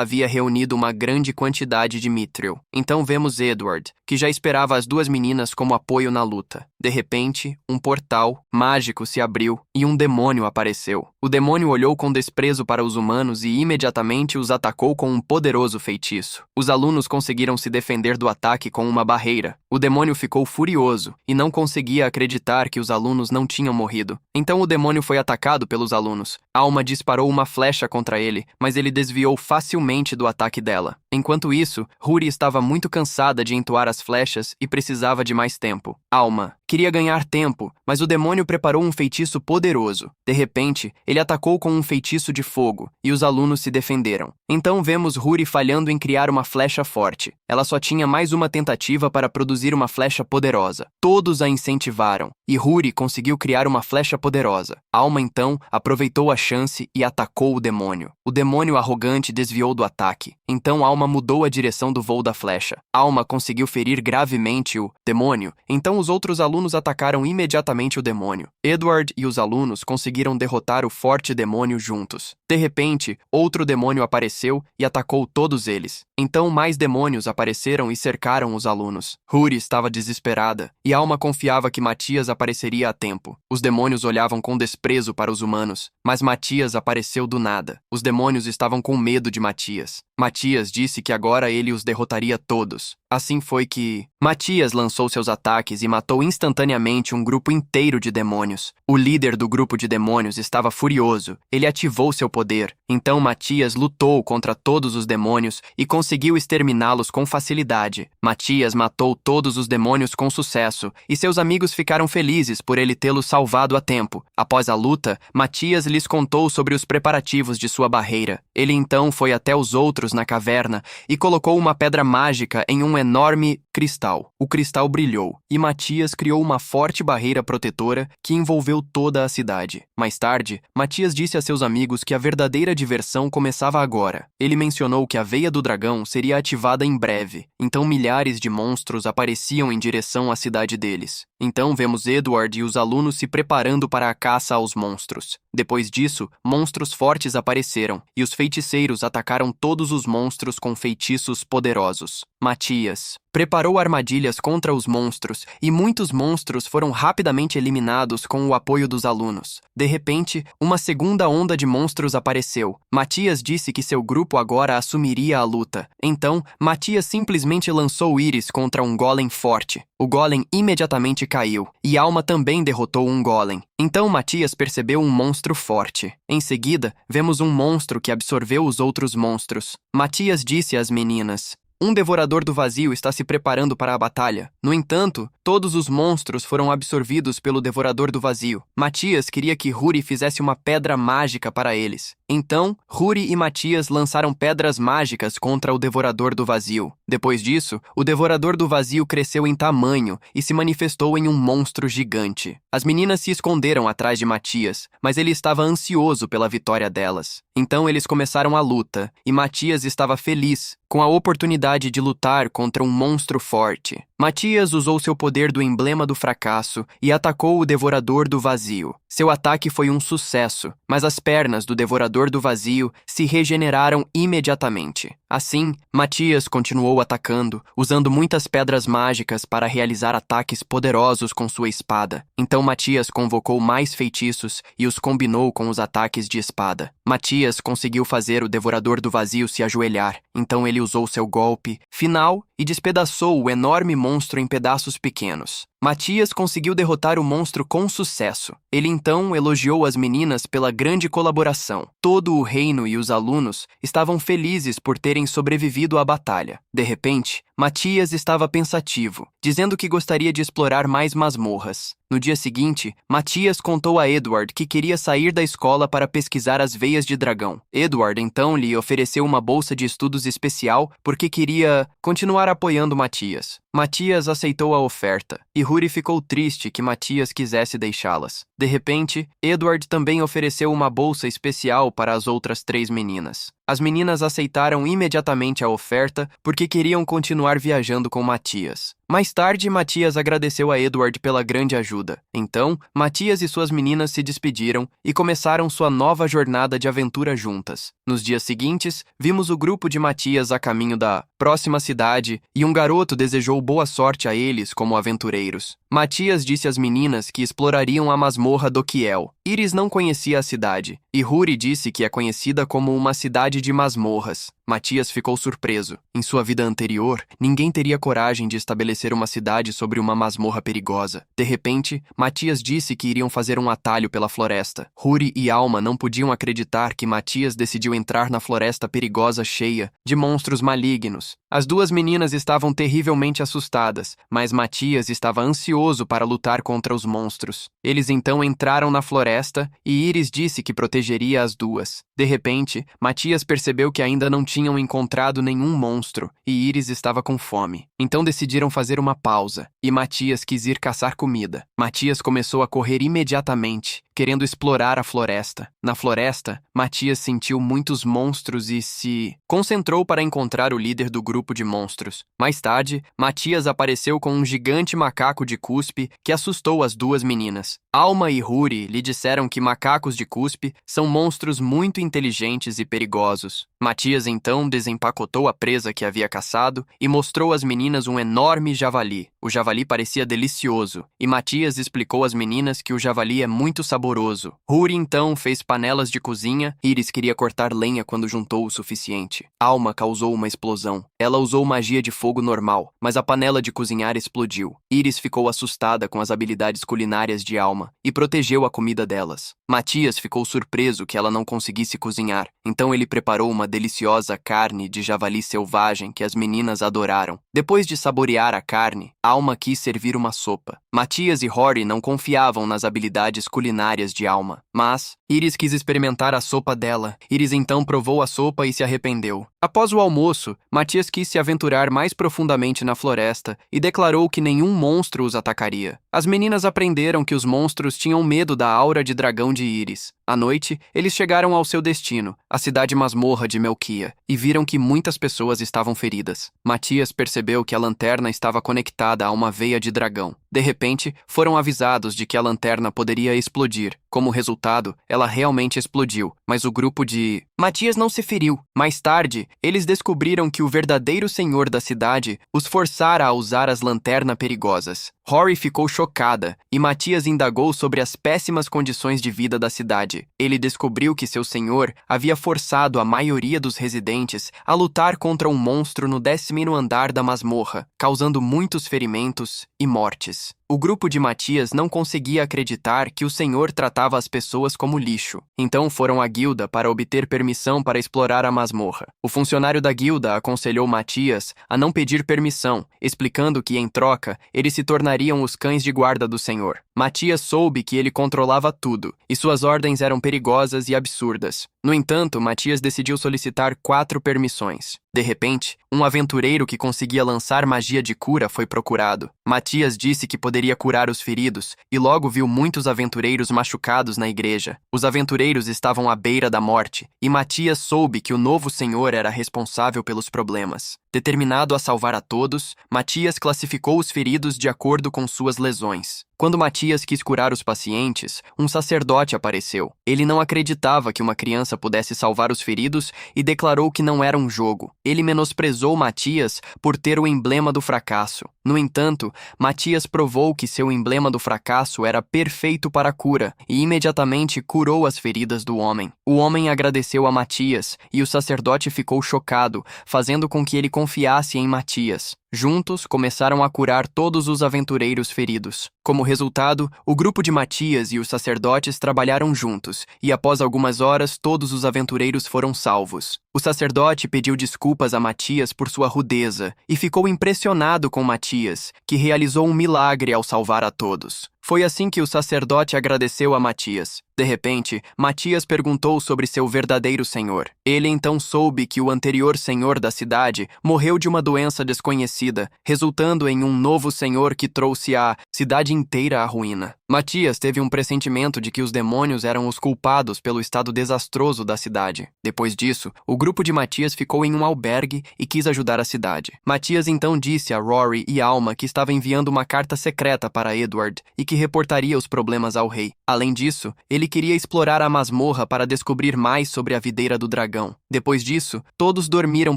havia reunido uma grande quantidade de Mithril. Então vemos Edward, que já esperava as 2 meninas como apoio na luta. De repente, um portal mágico se abriu e um demônio apareceu. O demônio olhou com desprezo para os humanos e imediatamente os atacou com um poderoso feitiço. Os alunos conseguiram se defender do ataque com uma barreira. O demônio ficou furioso e não conseguia acreditar que os alunos não tinham morrido. Então o demônio foi atacado pelos alunos. Alma disparou uma flecha contra ele, mas ele desviou facilmente do ataque dela. Enquanto isso, Huri estava muito cansada de entoar as flechas e precisava de mais tempo. Alma queria ganhar tempo, mas o demônio preparou um feitiço poderoso. De repente, ele atacou com um feitiço de fogo, e os alunos se defenderam. Então vemos Huri falhando em criar uma flecha forte. Ela só tinha mais uma tentativa para produzir uma flecha poderosa. Todos a incentivaram, e Huri conseguiu criar uma flecha poderosa. Alma então aproveitou a chance e atacou o demônio. O demônio arrogante desviou do ataque. Então Alma mudou a direção do voo da flecha. Alma conseguiu ferir gravemente o demônio, então os outros alunos atacaram imediatamente o demônio. Edward e os alunos conseguiram derrotar o forte demônio juntos. De repente, outro demônio apareceu e atacou todos eles. Então mais demônios apareceram e cercaram os alunos. Huri estava desesperada, e Alma confiava que Matias apareceria a tempo. Os demônios olhavam com desprezo para os humanos, mas Matias apareceu do nada. Os demônios estavam com medo de Matias. Matias disse que agora ele os derrotaria todos. Assim foi que Matias lançou seus ataques e matou instantaneamente um grupo inteiro de demônios. O líder do grupo de demônios estava furioso. Ele ativou seu poder. Então Matias lutou contra todos os demônios e conseguiu exterminá-los com facilidade. Matias matou todos os demônios com sucesso, e seus amigos ficaram felizes por ele tê-los salvado a tempo. Após a luta, Matias lhes contou sobre os preparativos de sua barreira. Ele então foi até os outros na caverna e colocou uma pedra mágica em um enorme cristal. O cristal brilhou, e Matias criou uma forte barreira protetora que envolveu toda a cidade. Mais tarde, Matias disse a seus amigos que a verdadeira diversão começava agora. Ele mencionou que a veia do dragão seria ativada em breve, então milhares de monstros apareciam em direção à cidade deles. Então vemos Edward e os alunos se preparando para a caça aos monstros. Depois disso, monstros fortes apareceram, e os feiticeiros atacaram todos os monstros com feitiços poderosos. Matias preparou armadilhas contra os monstros, e muitos monstros foram rapidamente eliminados com o apoio dos alunos. De repente, uma segunda onda de monstros apareceu. Matias disse que seu grupo agora assumiria a luta. Então, Matias simplesmente lançou Iris contra um golem forte. O golem imediatamente caiu, e Alma também derrotou um golem. Então Matias percebeu um monstro forte. Em seguida, vemos um monstro que absorveu os outros monstros. Matias disse às meninas: "Um devorador do vazio está se preparando para a batalha." No entanto, todos os monstros foram absorvidos pelo devorador do vazio. Matias queria que Huri fizesse uma pedra mágica para eles. Então, Huri e Matias lançaram pedras mágicas contra o devorador do vazio. Depois disso, o devorador do vazio cresceu em tamanho e se manifestou em um monstro gigante. As meninas se esconderam atrás de Matias, mas ele estava ansioso pela vitória delas. Então eles começaram a luta, e Matias estava feliz com a oportunidade de lutar contra um monstro forte. Matias usou seu poder do emblema do fracasso e atacou o devorador do vazio. Seu ataque foi um sucesso, mas as pernas do devorador do vazio se regeneraram imediatamente. Assim, Matias continuou atacando, usando muitas pedras mágicas para realizar ataques poderosos com sua espada. Então Matias convocou mais feitiços e os combinou com os ataques de espada. Matias conseguiu fazer o devorador do vazio se ajoelhar, então ele usou seu golpe final e despedaçou o enorme monstro em pedaços pequenos. Matias conseguiu derrotar o monstro com sucesso. Ele então elogiou as meninas pela grande colaboração. Todo o reino e os alunos estavam felizes por terem sobrevivido à batalha. De repente, Matias estava pensativo, dizendo que gostaria de explorar mais masmorras. No dia seguinte, Matias contou a Edward que queria sair da escola para pesquisar as veias de dragão. Edward então lhe ofereceu uma bolsa de estudos especial porque queria continuar apoiando Matias. Matias aceitou a oferta, e Rory ficou triste que Matias quisesse deixá-las. De repente, Edward também ofereceu uma bolsa especial para as outras 3 meninas. As meninas aceitaram imediatamente a oferta porque queriam continuar viajando com Matias. Mais tarde, Matias agradeceu a Edward pela grande ajuda. Então, Matias e suas meninas se despediram e começaram sua nova jornada de aventura juntas. Nos dias seguintes, vimos o grupo de Matias a caminho da próxima cidade e um garoto desejou boa sorte a eles como aventureiros. Matias disse às meninas que explorariam a masmorra do Kiel. Iris não conhecia a cidade, e Rory disse que é conhecida como uma cidade de masmorras. Matias ficou surpreso. Em sua vida anterior, ninguém teria coragem de estabelecer uma cidade sobre uma masmorra perigosa. De repente, Matias disse que iriam fazer um atalho pela floresta. Rory e Alma não podiam acreditar que Matias decidiu entrar na floresta perigosa cheia de monstros malignos. As 2 meninas estavam terrivelmente assustadas, mas Matias estava ansioso para lutar contra os monstros. Eles então entraram na floresta e Iris disse que protegeria as 2. De repente, Matias percebeu que ainda não tinham encontrado nenhum monstro e Iris estava com fome. Então decidiram fazer uma pausa e Matias quis ir caçar comida. Matias começou a correr imediatamente, querendo explorar a floresta. Na floresta, Matias sentiu muitos monstros e se concentrou para encontrar o líder do grupo de monstros. Mais tarde, Matias apareceu com um gigante macaco de cuspe que assustou as 2 meninas. Alma e Rory lhe disseram que macacos de cuspe são monstros muito inteligentes e perigosos. Matias então desempacotou a presa que havia caçado e mostrou às meninas um enorme javali. O javali parecia delicioso, e Matias explicou às meninas que o javali é muito saboroso. Rory então fez panelas de cozinha, Iris queria cortar lenha quando juntou o suficiente. Alma causou uma explosão. Ela usou magia de fogo normal, mas a panela de cozinhar explodiu. Iris ficou assustada com as habilidades culinárias de Alma e protegeu a comida delas. Matias ficou surpreso que ela não conseguisse cozinhar, então ele preparou uma deliciosa carne de javali selvagem que as meninas adoraram. Depois de saborear a carne, Alma quis servir uma sopa. Matias e Rory não confiavam nas habilidades culinárias de Alma, mas Iris quis experimentar a sopa dela. Iris então provou a sopa e se arrependeu. Após o almoço, Matias quis se aventurar mais profundamente na floresta e declarou que nenhum monstro os atacaria. As meninas aprenderam que os monstros tinham medo da aura de dragão de Iris. À noite, eles chegaram ao seu destino, a cidade masmorra de Melquia, e viram que muitas pessoas estavam feridas. Matias percebeu que a lanterna estava conectada a uma veia de dragão. De repente, foram avisados de que a lanterna poderia explodir. Como resultado, ela realmente explodiu, mas o grupo de Matias não se feriu. Mais tarde, eles descobriram que o verdadeiro senhor da cidade os forçara a usar as lanternas perigosas. Rory ficou chocada e Matias indagou sobre as péssimas condições de vida da cidade. Ele descobriu que seu senhor havia forçado a maioria dos residentes a lutar contra um monstro no 10º andar da masmorra, causando muitos ferimentos e mortes. O grupo de Matias não conseguia acreditar que o senhor tratava as pessoas como lixo. Então foram à guilda para obter permissão para explorar a masmorra. O funcionário da guilda aconselhou Matias a não pedir permissão, explicando que, em troca, eles se tornariam os cães de guarda do senhor. Matias soube que ele controlava tudo, e suas ordens eram perigosas e absurdas. No entanto, Matias decidiu solicitar 4 permissões. De repente, um aventureiro que conseguia lançar magia de cura foi procurado. Matias disse que poderia curar os feridos e logo viu muitos aventureiros machucados na igreja. Os aventureiros estavam à beira da morte e Matias soube que o novo senhor era responsável pelos problemas. Determinado a salvar a todos, Matias classificou os feridos de acordo com suas lesões. Quando Matias quis curar os pacientes, um sacerdote apareceu. Ele não acreditava que uma criança pudesse salvar os feridos e declarou que não era um jogo. Ele menosprezou Matias por ter o emblema do fracasso. No entanto, Matias provou que seu emblema do fracasso era perfeito para a cura e imediatamente curou as feridas do homem. O homem agradeceu a Matias e o sacerdote ficou chocado, fazendo com que ele confiasse em Matias. Juntos, começaram a curar todos os aventureiros feridos. Como resultado, o grupo de Matias e os sacerdotes trabalharam juntos, e após algumas horas, todos os aventureiros foram salvos. O sacerdote pediu desculpas a Matias por sua rudeza e ficou impressionado com Matias, que realizou um milagre ao salvar a todos. Foi assim que o sacerdote agradeceu a Matias. De repente, Matias perguntou sobre seu verdadeiro senhor. Ele então soube que o anterior senhor da cidade morreu de uma doença desconhecida, resultando em um novo senhor que trouxe a cidade inteira à ruína. Matias teve um pressentimento de que os demônios eram os culpados pelo estado desastroso da cidade. Depois disso, o grupo de Matias ficou em um albergue e quis ajudar a cidade. Matias então disse a Rory e Alma que estava enviando uma carta secreta para Edward e que reportaria os problemas ao rei. Além disso, ele queria explorar a masmorra para descobrir mais sobre a videira do dragão. Depois disso, todos dormiram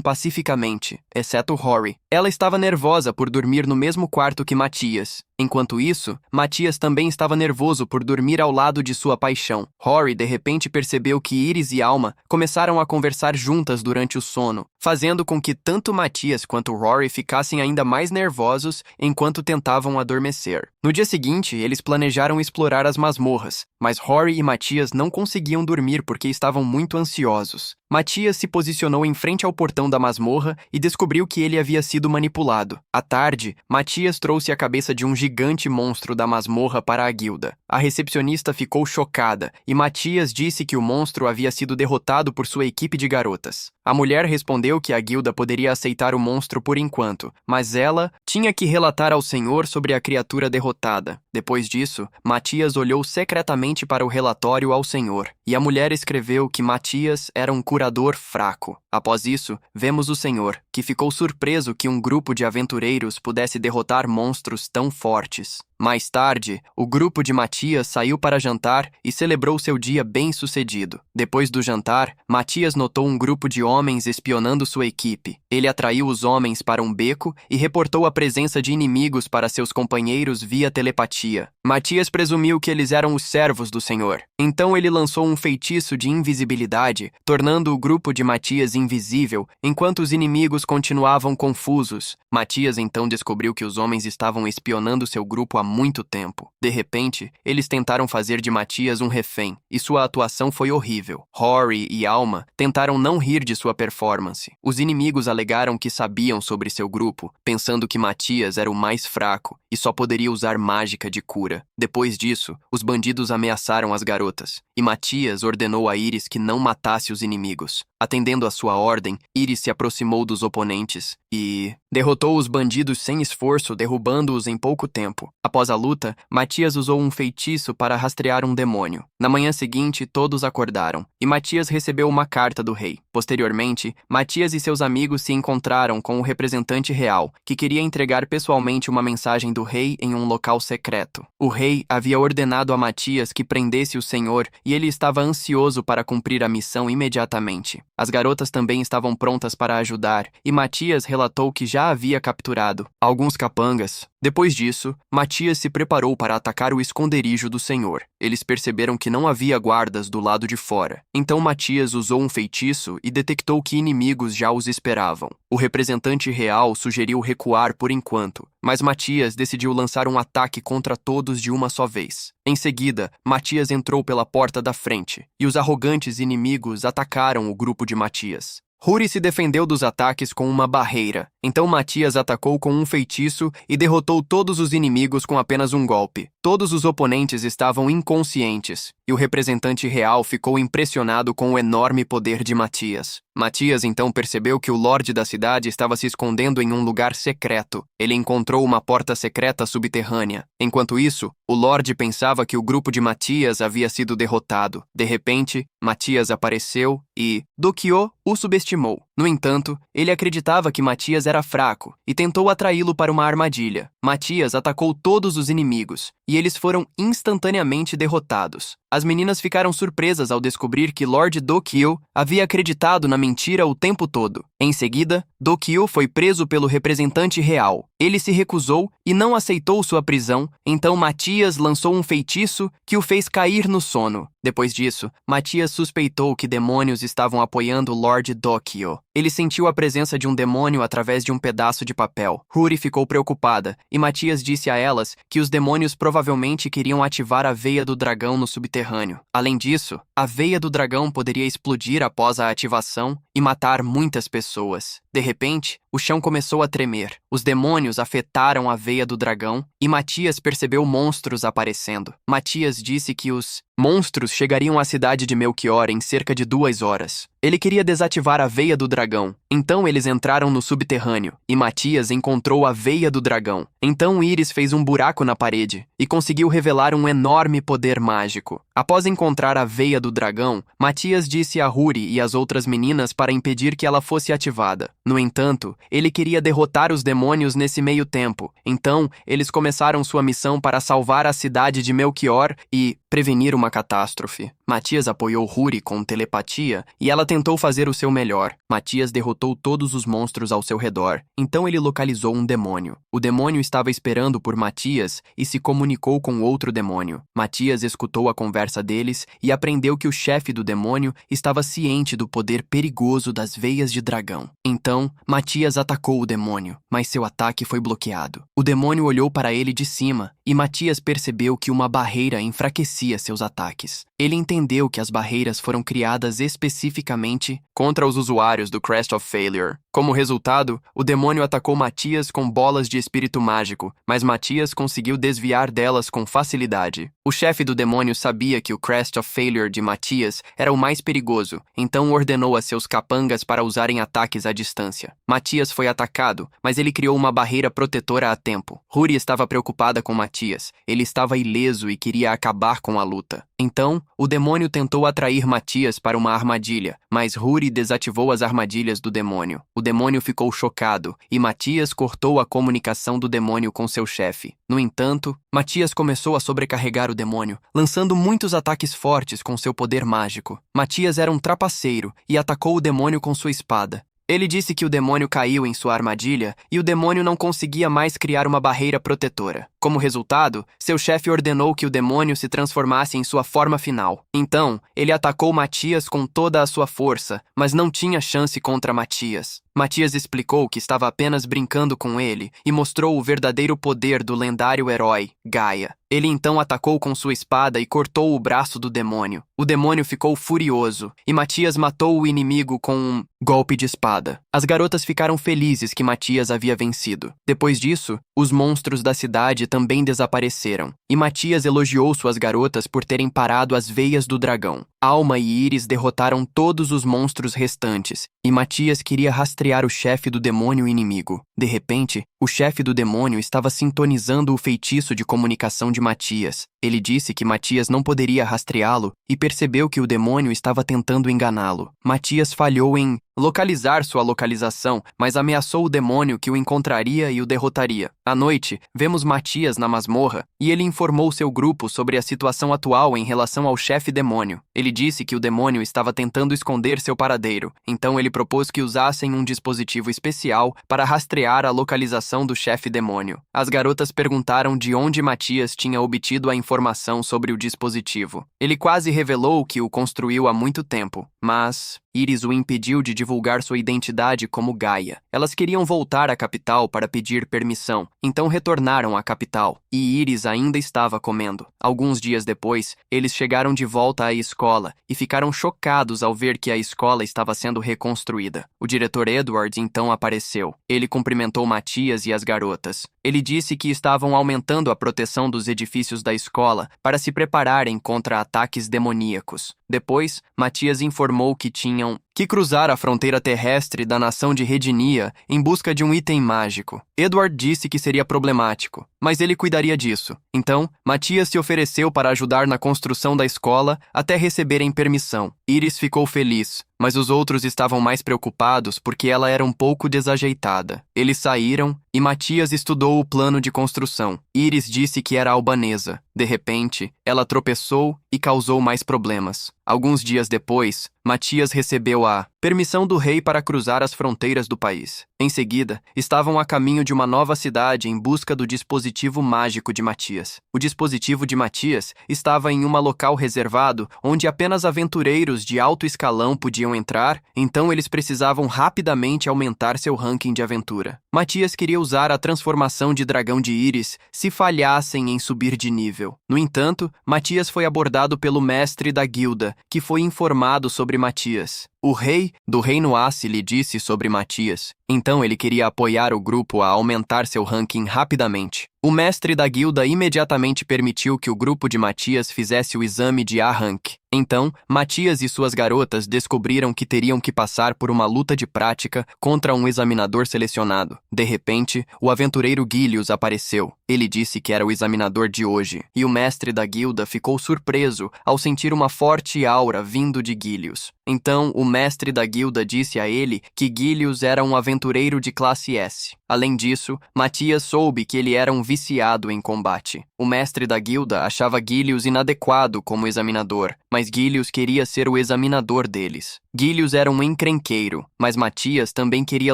pacificamente, exceto Rory. Ela estava nervosa por dormir no mesmo quarto que Matias. Enquanto isso, Matias também estava nervoso por dormir ao lado de sua paixão. Rory de repente percebeu que Iris e Alma começaram a conversar juntas durante o sono, fazendo com que tanto Matias quanto Rory ficassem ainda mais nervosos enquanto tentavam adormecer. No dia seguinte, eles planejaram explorar as masmorras, mas Rory e Matias não conseguiam dormir porque estavam muito ansiosos. Matias se posicionou em frente ao portão da masmorra e descobriu que ele havia sido manipulado. À tarde, Matias trouxe a cabeça de um gigante monstro da masmorra para a guilda. A recepcionista ficou chocada e Matias disse que o monstro havia sido derrotado por sua equipe de garotas. A mulher respondeu que a guilda poderia aceitar o monstro por enquanto, mas ela tinha que relatar ao senhor sobre a criatura derrotada. Depois disso, Matias olhou secretamente para o relatório ao senhor, e a mulher escreveu que Matias era um curador fraco. Após isso, vemos o senhor, que ficou surpreso que um grupo de aventureiros pudesse derrotar monstros tão fortes. Mais tarde, o grupo de Matias saiu para jantar e celebrou seu dia bem-sucedido. Depois do jantar, Matias notou um grupo de homens espionando sua equipe. Ele atraiu os homens para um beco e reportou a presença de inimigos para seus companheiros via telepatia. Matias presumiu que eles eram os servos do Senhor. Então ele lançou um feitiço de invisibilidade, tornando o grupo de Matias invisível, enquanto os inimigos continuavam confusos. Matias então descobriu que os homens estavam espionando seu grupo há muito tempo. De repente, eles tentaram fazer de Matias um refém, e sua atuação foi horrível. Rory e Alma tentaram não rir de sua performance. Os inimigos alegaram que sabiam sobre seu grupo, pensando que Matias era o mais fraco e só poderia usar mágica de cura. Depois disso, os bandidos ameaçaram as garotas, e Matias ordenou a Iris que não matasse os inimigos. Atendendo à sua ordem, Iris se aproximou dos oponentes e derrotou os bandidos sem esforço, derrubando-os em pouco tempo. Após a luta, Matias usou um feitiço para rastrear um demônio. Na manhã seguinte, todos acordaram, e Matias recebeu uma carta do rei. Posteriormente, Matias e seus amigos se encontraram com o representante real, que queria entregar pessoalmente uma mensagem do rei em um local secreto. O rei havia ordenado a Matias que prendesse o senhor e ele estava ansioso para cumprir a missão imediatamente. As garotas também estavam prontas para ajudar, e Matias relatou que já havia capturado alguns capangas. Depois disso, Matias se preparou para atacar o esconderijo do senhor. Eles perceberam que não havia guardas do lado de fora. Então Matias usou um feitiço e detectou que inimigos já os esperavam. O representante real sugeriu recuar por enquanto, mas Matias decidiu lançar um ataque contra todos de uma só vez. Em seguida, Matias entrou pela porta da frente, e os arrogantes inimigos atacaram o grupo de Matias. Rory se defendeu dos ataques com uma barreira, então Matias atacou com um feitiço e derrotou todos os inimigos com apenas um golpe. Todos os oponentes estavam inconscientes, e o representante real ficou impressionado com o enorme poder de Matias. Matias então percebeu que o Lorde da cidade estava se escondendo em um lugar secreto. Ele encontrou uma porta secreta subterrânea. Enquanto isso, o Lorde pensava que o grupo de Matias havia sido derrotado. De repente, Matias apareceu e Dokio o subestimou. No entanto, ele acreditava que Matias era fraco e tentou atraí-lo para uma armadilha. Matias atacou todos os inimigos, e eles foram instantaneamente derrotados. As meninas ficaram surpresas ao descobrir que Lord Dokio havia acreditado na mentira o tempo todo. Em seguida, Dokio foi preso pelo representante real. Ele se recusou e não aceitou sua prisão, então Matias lançou um feitiço que o fez cair no sono. Depois disso, Matias suspeitou que demônios estavam apoiando Lord Dokio. Ele sentiu a presença de um demônio através de um pedaço de papel. Huri ficou preocupada, e Matias disse a elas que os demônios provavelmente queriam ativar a veia do dragão no subterrâneo. Além disso, a veia do dragão poderia explodir após a ativação e matar muitas pessoas. De repente, o chão começou a tremer. Os demônios afetaram a veia do dragão e Matias percebeu monstros aparecendo. Matias disse que os monstros chegariam à cidade de Melchior em cerca de 2 horas. Ele queria desativar a veia do dragão. Então eles entraram no subterrâneo e Matias encontrou a veia do dragão. Então Íris fez um buraco na parede e conseguiu revelar um enorme poder mágico. Após encontrar a veia do dragão, Matias disse a Huri e às outras meninas para impedir que ela fosse ativada. No entanto, ele queria derrotar os demônios nesse meio tempo. Então, eles começaram sua missão para salvar a cidade de Melchior e prevenir uma catástrofe. Matias apoiou Huri com telepatia e ela tentou fazer o seu melhor. Matias derrotou todos os monstros ao seu redor. Então ele localizou um demônio. O demônio estava esperando por Matias e se comunicou com outro demônio. Matias escutou a conversa deles e aprendeu que o chefe do demônio estava ciente do poder perigoso das veias de dragão. Então, Matias atacou o demônio, mas seu ataque foi bloqueado. O demônio olhou para ele de cima e Matias percebeu que uma barreira enfraquecia seus ataques. Ele entendeu que as barreiras foram criadas especificamente contra os usuários do Crest of Failure. Como resultado, o demônio atacou Matias com bolas de espírito mágico, mas Matias conseguiu desviar delas com facilidade. O chefe do demônio sabia que o Crest of Failure de Matias era o mais perigoso, então ordenou a seus capangas para usarem ataques à distância. Matias foi atacado, mas ele criou uma barreira protetora a tempo. Huri estava preocupada com Matias. Ele estava ileso e queria acabar com a luta. Então, o demônio tentou atrair Matias para uma armadilha, mas Huri desativou as armadilhas do demônio. O demônio ficou chocado e Matias cortou a comunicação do demônio com seu chefe. No entanto, Matias começou a sobrecarregar o demônio, lançando muitos ataques fortes com seu poder mágico. Matias era um trapaceiro e atacou o demônio com sua espada. Ele disse que o demônio caiu em sua armadilha e o demônio não conseguia mais criar uma barreira protetora. Como resultado, seu chefe ordenou que o demônio se transformasse em sua forma final. Então, ele atacou Matias com toda a sua força, mas não tinha chance contra Matias. Matias explicou que estava apenas brincando com ele e mostrou o verdadeiro poder do lendário herói, Gaia. Ele então atacou com sua espada e cortou o braço do demônio. O demônio ficou furioso e Matias matou o inimigo com um golpe de espada. As garotas ficaram felizes que Matias havia vencido. Depois disso, os monstros da cidade também desapareceram, e Matias elogiou suas garotas por terem parado as veias do dragão. Alma e Íris derrotaram todos os monstros restantes, e Matias queria rastrear o chefe do demônio inimigo. De repente, o chefe do demônio estava sintonizando o feitiço de comunicação de Matias. Ele disse que Matias não poderia rastreá-lo e percebeu que o demônio estava tentando enganá-lo. Matias falhou em localizar sua localização, mas ameaçou o demônio que o encontraria e o derrotaria. À noite, vemos Matias na masmorra e ele informou seu grupo sobre a situação atual em relação ao chefe demônio. Ele disse que o demônio estava tentando esconder seu paradeiro, então ele propôs que usassem um dispositivo especial para rastrear a localização do chefe demônio. As garotas perguntaram de onde Matias tinha obtido a informação sobre o dispositivo. Ele quase revelou que o construiu há muito tempo, mas Íris o impediu de divulgar sua identidade como Gaia. Elas queriam voltar à capital para pedir permissão, então retornaram à capital, e Íris ainda estava comendo. Alguns dias depois, eles chegaram de volta à escola e ficaram chocados ao ver que a escola estava sendo reconstruída. O diretor Edward então apareceu. Ele cumprimentou Matias e as garotas. Ele disse que estavam aumentando a proteção dos edifícios da escola para se prepararem contra ataques demoníacos. Depois, Matias informou que tinham que cruzar a fronteira terrestre da nação de Redinia em busca de um item mágico. Edward disse que seria problemático, mas ele cuidaria disso. Então, Matias se ofereceu para ajudar na construção da escola até receberem permissão. Íris ficou feliz, mas os outros estavam mais preocupados porque ela era um pouco desajeitada. Eles saíram e Matias estudou o plano de construção. Íris disse que era albanesa. De repente, ela tropeçou e causou mais problemas. Alguns dias depois, Matias recebeu a permissão do rei para cruzar as fronteiras do país. Em seguida, estavam a caminho de uma nova cidade em busca do dispositivo mágico de Matias. O dispositivo de Matias estava em um local reservado onde apenas aventureiros de alto escalão podiam entrar, então eles precisavam rapidamente aumentar seu ranking de aventura. Matias queria usar a transformação de dragão de íris se falhassem em subir de nível. No entanto, Matias foi abordado pelo mestre da guilda, que foi informado sobre Matias. O rei do Reino Ace lhe disse sobre Matias, então ele queria apoiar o grupo a aumentar seu ranking rapidamente. O mestre da guilda imediatamente permitiu que o grupo de Matias fizesse o exame de A-Rank. Então, Matias e suas garotas descobriram que teriam que passar por uma luta de prática contra um examinador selecionado. De repente, o aventureiro Gilius apareceu. Ele disse que era o examinador de hoje, e o mestre da guilda ficou surpreso ao sentir uma forte aura vindo de Gilius. Então, o mestre da guilda disse a ele que Gilius era um aventureiro de classe S. Além disso, Matias soube que ele era um viciado em combate. O mestre da guilda achava Gilius inadequado como examinador, mas Gilius queria ser o examinador deles. Gilius era um encrenqueiro, mas Matias também queria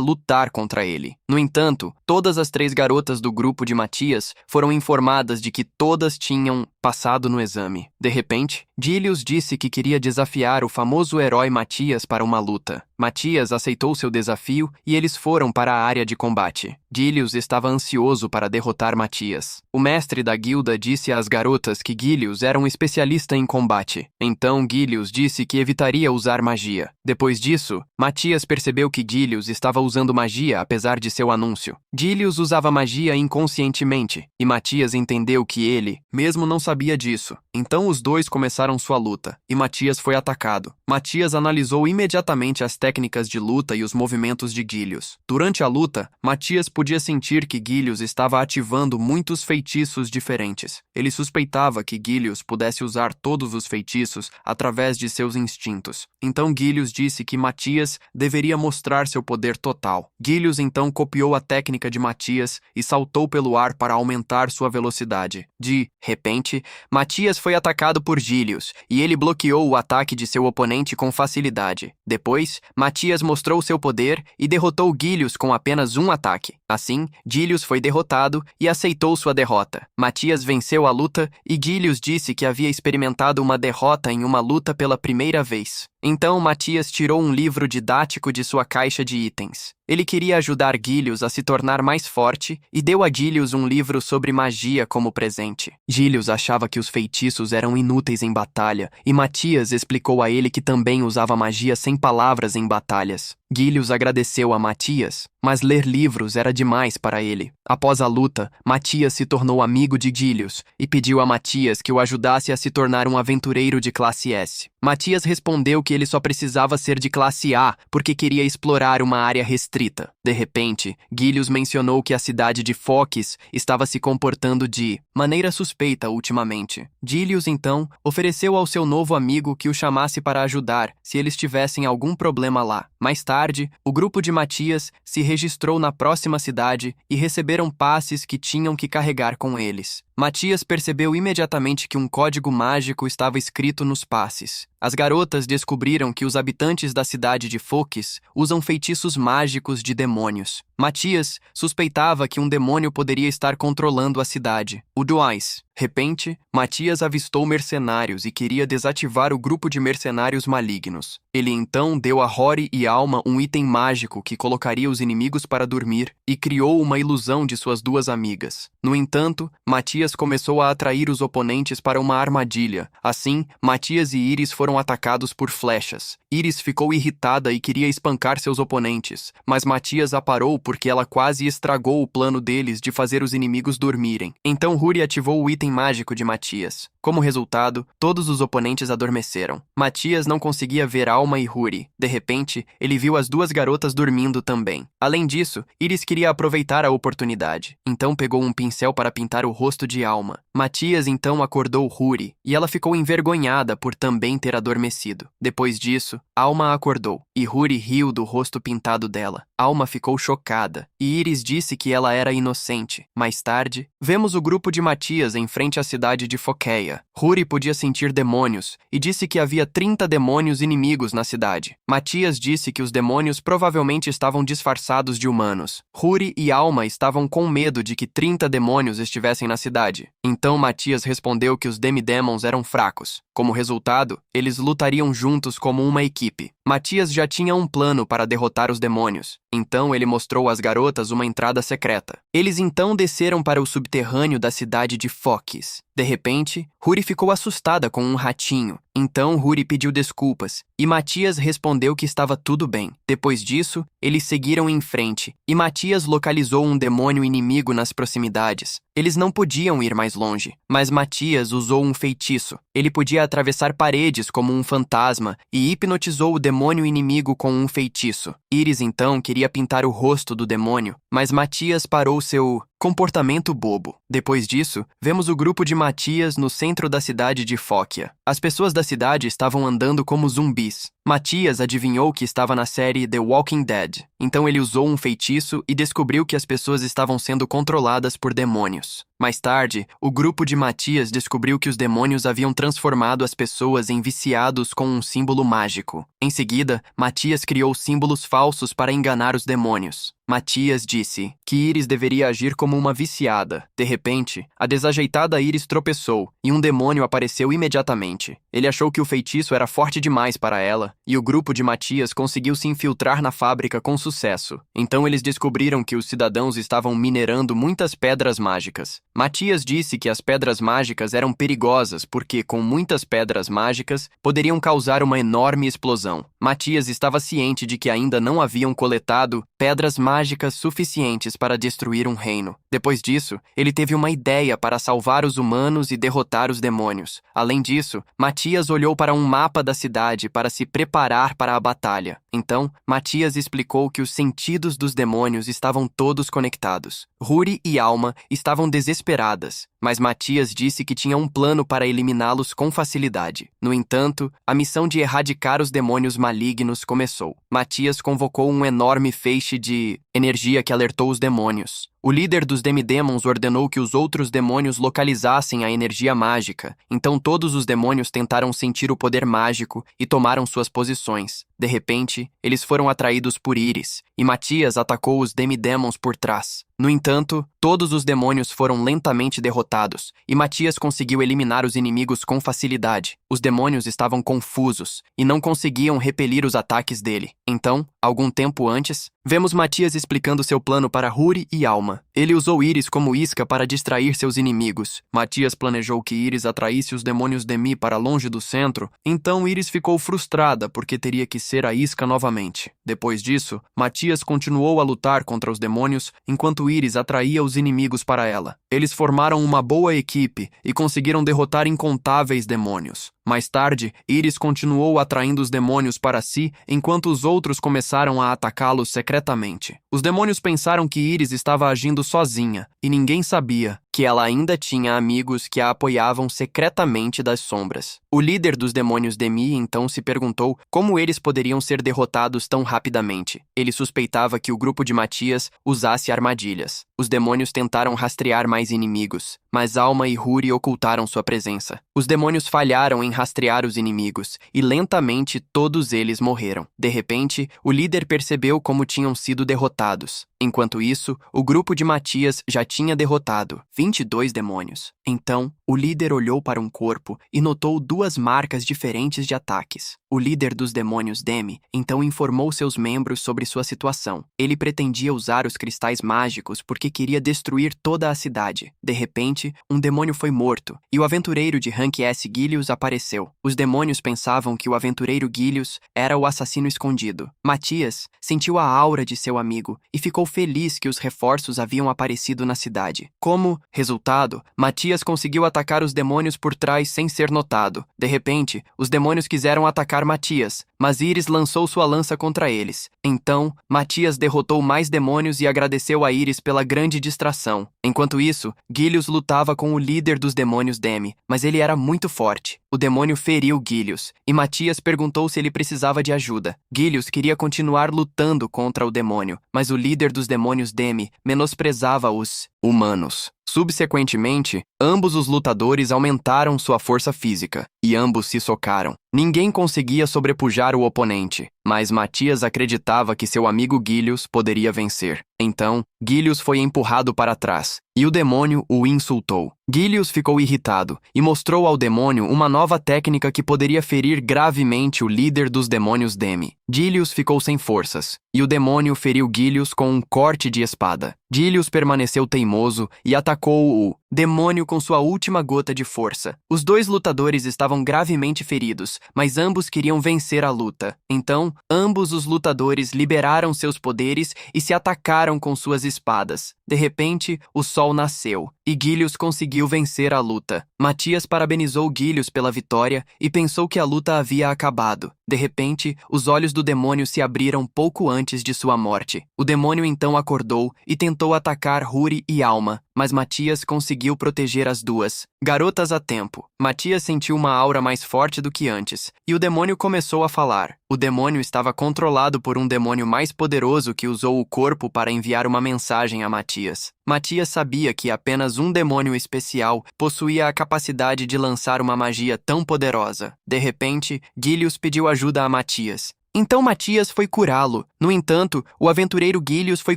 lutar contra ele. No entanto, todas as 3 garotas do grupo de Matias foram informadas de que todas tinham passado no exame. De repente, Gilius disse que queria desafiar o famoso herói Matias para uma luta. Matias aceitou seu desafio e eles foram para a área de combate. Gilius estava ansioso para derrotar Matias. O mestre da guilda disse às garotas que Gilius era um especialista em combate. Então Gilius disse que evitaria usar magia. Depois disso, Matias percebeu que Gilius estava usando magia apesar de seu anúncio. Gilius usava magia inconscientemente, e Matias entendeu que ele, mesmo não sabia disso. Então os dois começaram sua luta, e Matias foi atacado. Matias analisou imediatamente as técnicas de luta e os movimentos de Gilius. Durante a luta, Matias podia sentir que Gilius estava ativando muitos feitiços diferentes. Ele suspeitava que Gilius pudesse usar todos os feitiços através de seus instintos. Então Gilius disse que Matias deveria mostrar seu poder total. Gilius então copiou a técnica de Matias e saltou pelo ar para aumentar sua velocidade. De repente, Matias foi atacado por Gilius, e ele bloqueou o ataque de seu oponente com facilidade. Depois, Matias mostrou seu poder e derrotou Gilius com apenas um ataque. Assim, Gilius foi derrotado e aceitou sua derrota. Matias venceu a luta e Gilius disse que havia experimentado uma derrota em uma luta pela primeira vez. Então Matias tirou um livro didático de sua caixa de itens. Ele queria ajudar Gilius a se tornar mais forte e deu a Gilius um livro sobre magia como presente. Gilius achava que os feitiços eram inúteis em batalha, e Matias explicou a ele que também usava magia sem palavras em batalhas. Gilius agradeceu a Matias, mas ler livros era demais para ele. Após a luta, Matias se tornou amigo de Gilius e pediu a Matias que o ajudasse a se tornar um aventureiro de classe S. Matias respondeu que ele só precisava ser de classe A porque queria explorar uma área restrita. De repente, Gilius mencionou que a cidade de Foques estava se comportando de maneira suspeita ultimamente. Gilius, então, ofereceu ao seu novo amigo que o chamasse para ajudar se eles tivessem algum problema lá. Mais tarde, o grupo de Matias se registrou na próxima cidade e receberam passes que tinham que carregar com eles. Matias percebeu imediatamente que um código mágico estava escrito nos passes. As garotas descobriram que os habitantes da cidade de Foques usam feitiços mágicos de demônios. Matias suspeitava que um demônio poderia estar controlando a cidade. O Duais. De repente, Matias avistou mercenários e queria desativar o grupo de mercenários malignos. Ele então deu a Rory e Alma um item mágico que colocaria os inimigos para dormir e criou uma ilusão de suas 2 amigas. No entanto, Matias começou a atrair os oponentes para uma armadilha. Assim, Matias e Iris foram atacados por flechas. Iris ficou irritada e queria espancar seus oponentes, mas Matias a parou porque ela quase estragou o plano deles de fazer os inimigos dormirem. Então Rory ativou o item mágico de Matias. Como resultado, todos os oponentes adormeceram. Matias não conseguia ver Alma e Rory. De repente, ele viu as 2 garotas dormindo também. Além disso, Iris queria aproveitar a oportunidade. Então pegou um pincel para pintar o rosto de Alma. Matias então acordou Rory, e ela ficou envergonhada por também ter adormecido. Depois disso, Alma acordou, e Rory riu do rosto pintado dela. Alma ficou chocada, e Iris disse que ela era inocente. Mais tarde, vemos o grupo de Matias em frente à cidade de Foqueia. Huri podia sentir demônios, e disse que havia 30 demônios inimigos na cidade. Matias disse que os demônios provavelmente estavam disfarçados de humanos. Huri e Alma estavam com medo de que 30 demônios estivessem na cidade. Então Matias respondeu que os Demidemons eram fracos. Como resultado, eles lutariam juntos como uma equipe. Matias já tinha um plano para derrotar os demônios. Então ele mostrou às garotas uma entrada secreta. Eles então desceram para o subterrâneo da cidade de Foques. De repente, Huri ficou assustada com um ratinho. Então Huri pediu desculpas, e Matias respondeu que estava tudo bem. Depois disso, eles seguiram em frente, e Matias localizou um demônio inimigo nas proximidades. Eles não podiam ir mais longe, mas Matias usou um feitiço. Ele podia atravessar paredes como um fantasma e hipnotizou o demônio inimigo com um feitiço. Iris então queria pintar o rosto do demônio, mas Matias parou seu comportamento bobo. Depois disso, vemos o grupo de Matias no centro da cidade de Fóquia. As pessoas da cidade estavam andando como zumbis. Matias adivinhou que estava na série The Walking Dead. Então ele usou um feitiço e descobriu que as pessoas estavam sendo controladas por demônios. Mais tarde, o grupo de Matias descobriu que os demônios haviam transformado as pessoas em viciados com um símbolo mágico. Em seguida, Matias criou símbolos falsos para enganar os demônios. Matias disse que Iris deveria agir como uma viciada. De repente, a desajeitada Iris tropeçou e um demônio apareceu imediatamente. Ele achou que o feitiço era forte demais para ela e o grupo de Matias conseguiu se infiltrar na fábrica com sucesso. Então eles descobriram que os cidadãos estavam minerando muitas pedras mágicas. Matias disse que as pedras mágicas eram perigosas porque, com muitas pedras mágicas, poderiam causar uma enorme explosão. Matias estava ciente de que ainda não haviam coletado pedras mágicas suficientes para destruir um reino. Depois disso, ele teve uma ideia para salvar os humanos e derrotar os demônios. Além disso, Matias olhou para um mapa da cidade para se preparar para a batalha. Então, Matias explicou que os sentidos dos demônios estavam todos conectados. Huri e Alma estavam desesperadas, mas Matias disse que tinha um plano para eliminá-los com facilidade. No entanto, a missão de erradicar os demônios malignos começou. Matias convocou um enorme feixe de energia que alertou os demônios. O líder dos Demidemons ordenou que os outros demônios localizassem a energia mágica. Então todos os demônios tentaram sentir o poder mágico e tomaram suas posições. De repente, eles foram atraídos por Iris, e Matias atacou os Demidemons por trás. No entanto, todos os demônios foram lentamente derrotados, e Matias conseguiu eliminar os inimigos com facilidade. Os demônios estavam confusos, e não conseguiam repelir os ataques dele. Então, algum tempo antes, vemos Matias explicando seu plano para Huri e Alma. Ele usou Iris como isca para distrair seus inimigos. Matias planejou que Iris atraísse os demônios Demi para longe do centro, então Iris ficou frustrada porque teria que ser a isca novamente. Depois disso, Matias continuou a lutar contra os demônios enquanto Iris atraía os inimigos para ela. Eles formaram uma boa equipe e conseguiram derrotar incontáveis demônios. Mais tarde, Iris continuou atraindo os demônios para si, enquanto os outros começaram a atacá-los secretamente. Os demônios pensaram que Iris estava agindo sozinha, e ninguém sabia que ela ainda tinha amigos que a apoiavam secretamente das sombras. O líder dos demônios Demi então se perguntou como eles poderiam ser derrotados tão rapidamente. Ele suspeitava que o grupo de Matias usasse armadilhas. Os demônios tentaram rastrear mais inimigos, mas Alma e Huri ocultaram sua presença. Os demônios falharam em rastrear os inimigos, e lentamente todos eles morreram. De repente, o líder percebeu como tinham sido derrotados. Enquanto isso, o grupo de Matias já tinha derrotado 22 demônios. Então, o líder olhou para um corpo e notou 2 marcas diferentes de ataques. O líder dos demônios Demi então informou seus membros sobre sua situação. Ele pretendia usar os cristais mágicos porque queria destruir toda a cidade. De repente, um demônio foi morto, e o aventureiro de Hank S. Gilius apareceu. Os demônios pensavam que o aventureiro Gilius era o assassino escondido. Matias sentiu a aura de seu amigo e ficou feliz que os reforços haviam aparecido na cidade. Como resultado, Matias conseguiu atacar os demônios por trás sem ser notado. De repente, os demônios quiseram atacar Matias, mas Íris lançou sua lança contra eles. Então, Matias derrotou mais demônios e agradeceu a Íris pela grande distração. Enquanto isso, Gilius lutava com o líder dos demônios Demi, mas ele era muito forte. O demônio feriu Gilius, e Matias perguntou se ele precisava de ajuda. Gilius queria continuar lutando contra o demônio, mas o líder dos demônios Demi menosprezava os humanos. Subsequentemente, ambos os lutadores aumentaram sua força física, e ambos se socaram. Ninguém conseguia sobrepujar o oponente, mas Matias acreditava que seu amigo Gilius poderia vencer. Então, Gilius foi empurrado para trás, e o demônio o insultou. Gilius ficou irritado e mostrou ao demônio uma nova técnica que poderia ferir gravemente o líder dos demônios Demi. Gilius ficou sem forças, e o demônio feriu Gilius com um corte de espada. Gilius permaneceu teimoso e atacou o demônio com sua última gota de força. Os dois lutadores estavam gravemente feridos, mas ambos queriam vencer a luta. Então, ambos os lutadores liberaram seus poderes e se atacaram com suas espadas. De repente, o sol nasceu, e Gilius conseguiu vencer a luta. Matias parabenizou Gilius pela vitória e pensou que a luta havia acabado. De repente, os olhos do demônio se abriram pouco antes de sua morte. O demônio então acordou e tentou atacar Huri e Alma, mas Matias conseguiu proteger as duas garotas a tempo. Matias sentiu uma aura mais forte do que antes, e o demônio começou a falar. O demônio estava controlado por um demônio mais poderoso que usou o corpo para enviar uma mensagem a Matias. Matias sabia que apenas um demônio especial possuía a capacidade de lançar uma magia tão poderosa. De repente, Gilius pediu ajuda a Matias. Então Matias foi curá-lo. No entanto, o aventureiro Gilius foi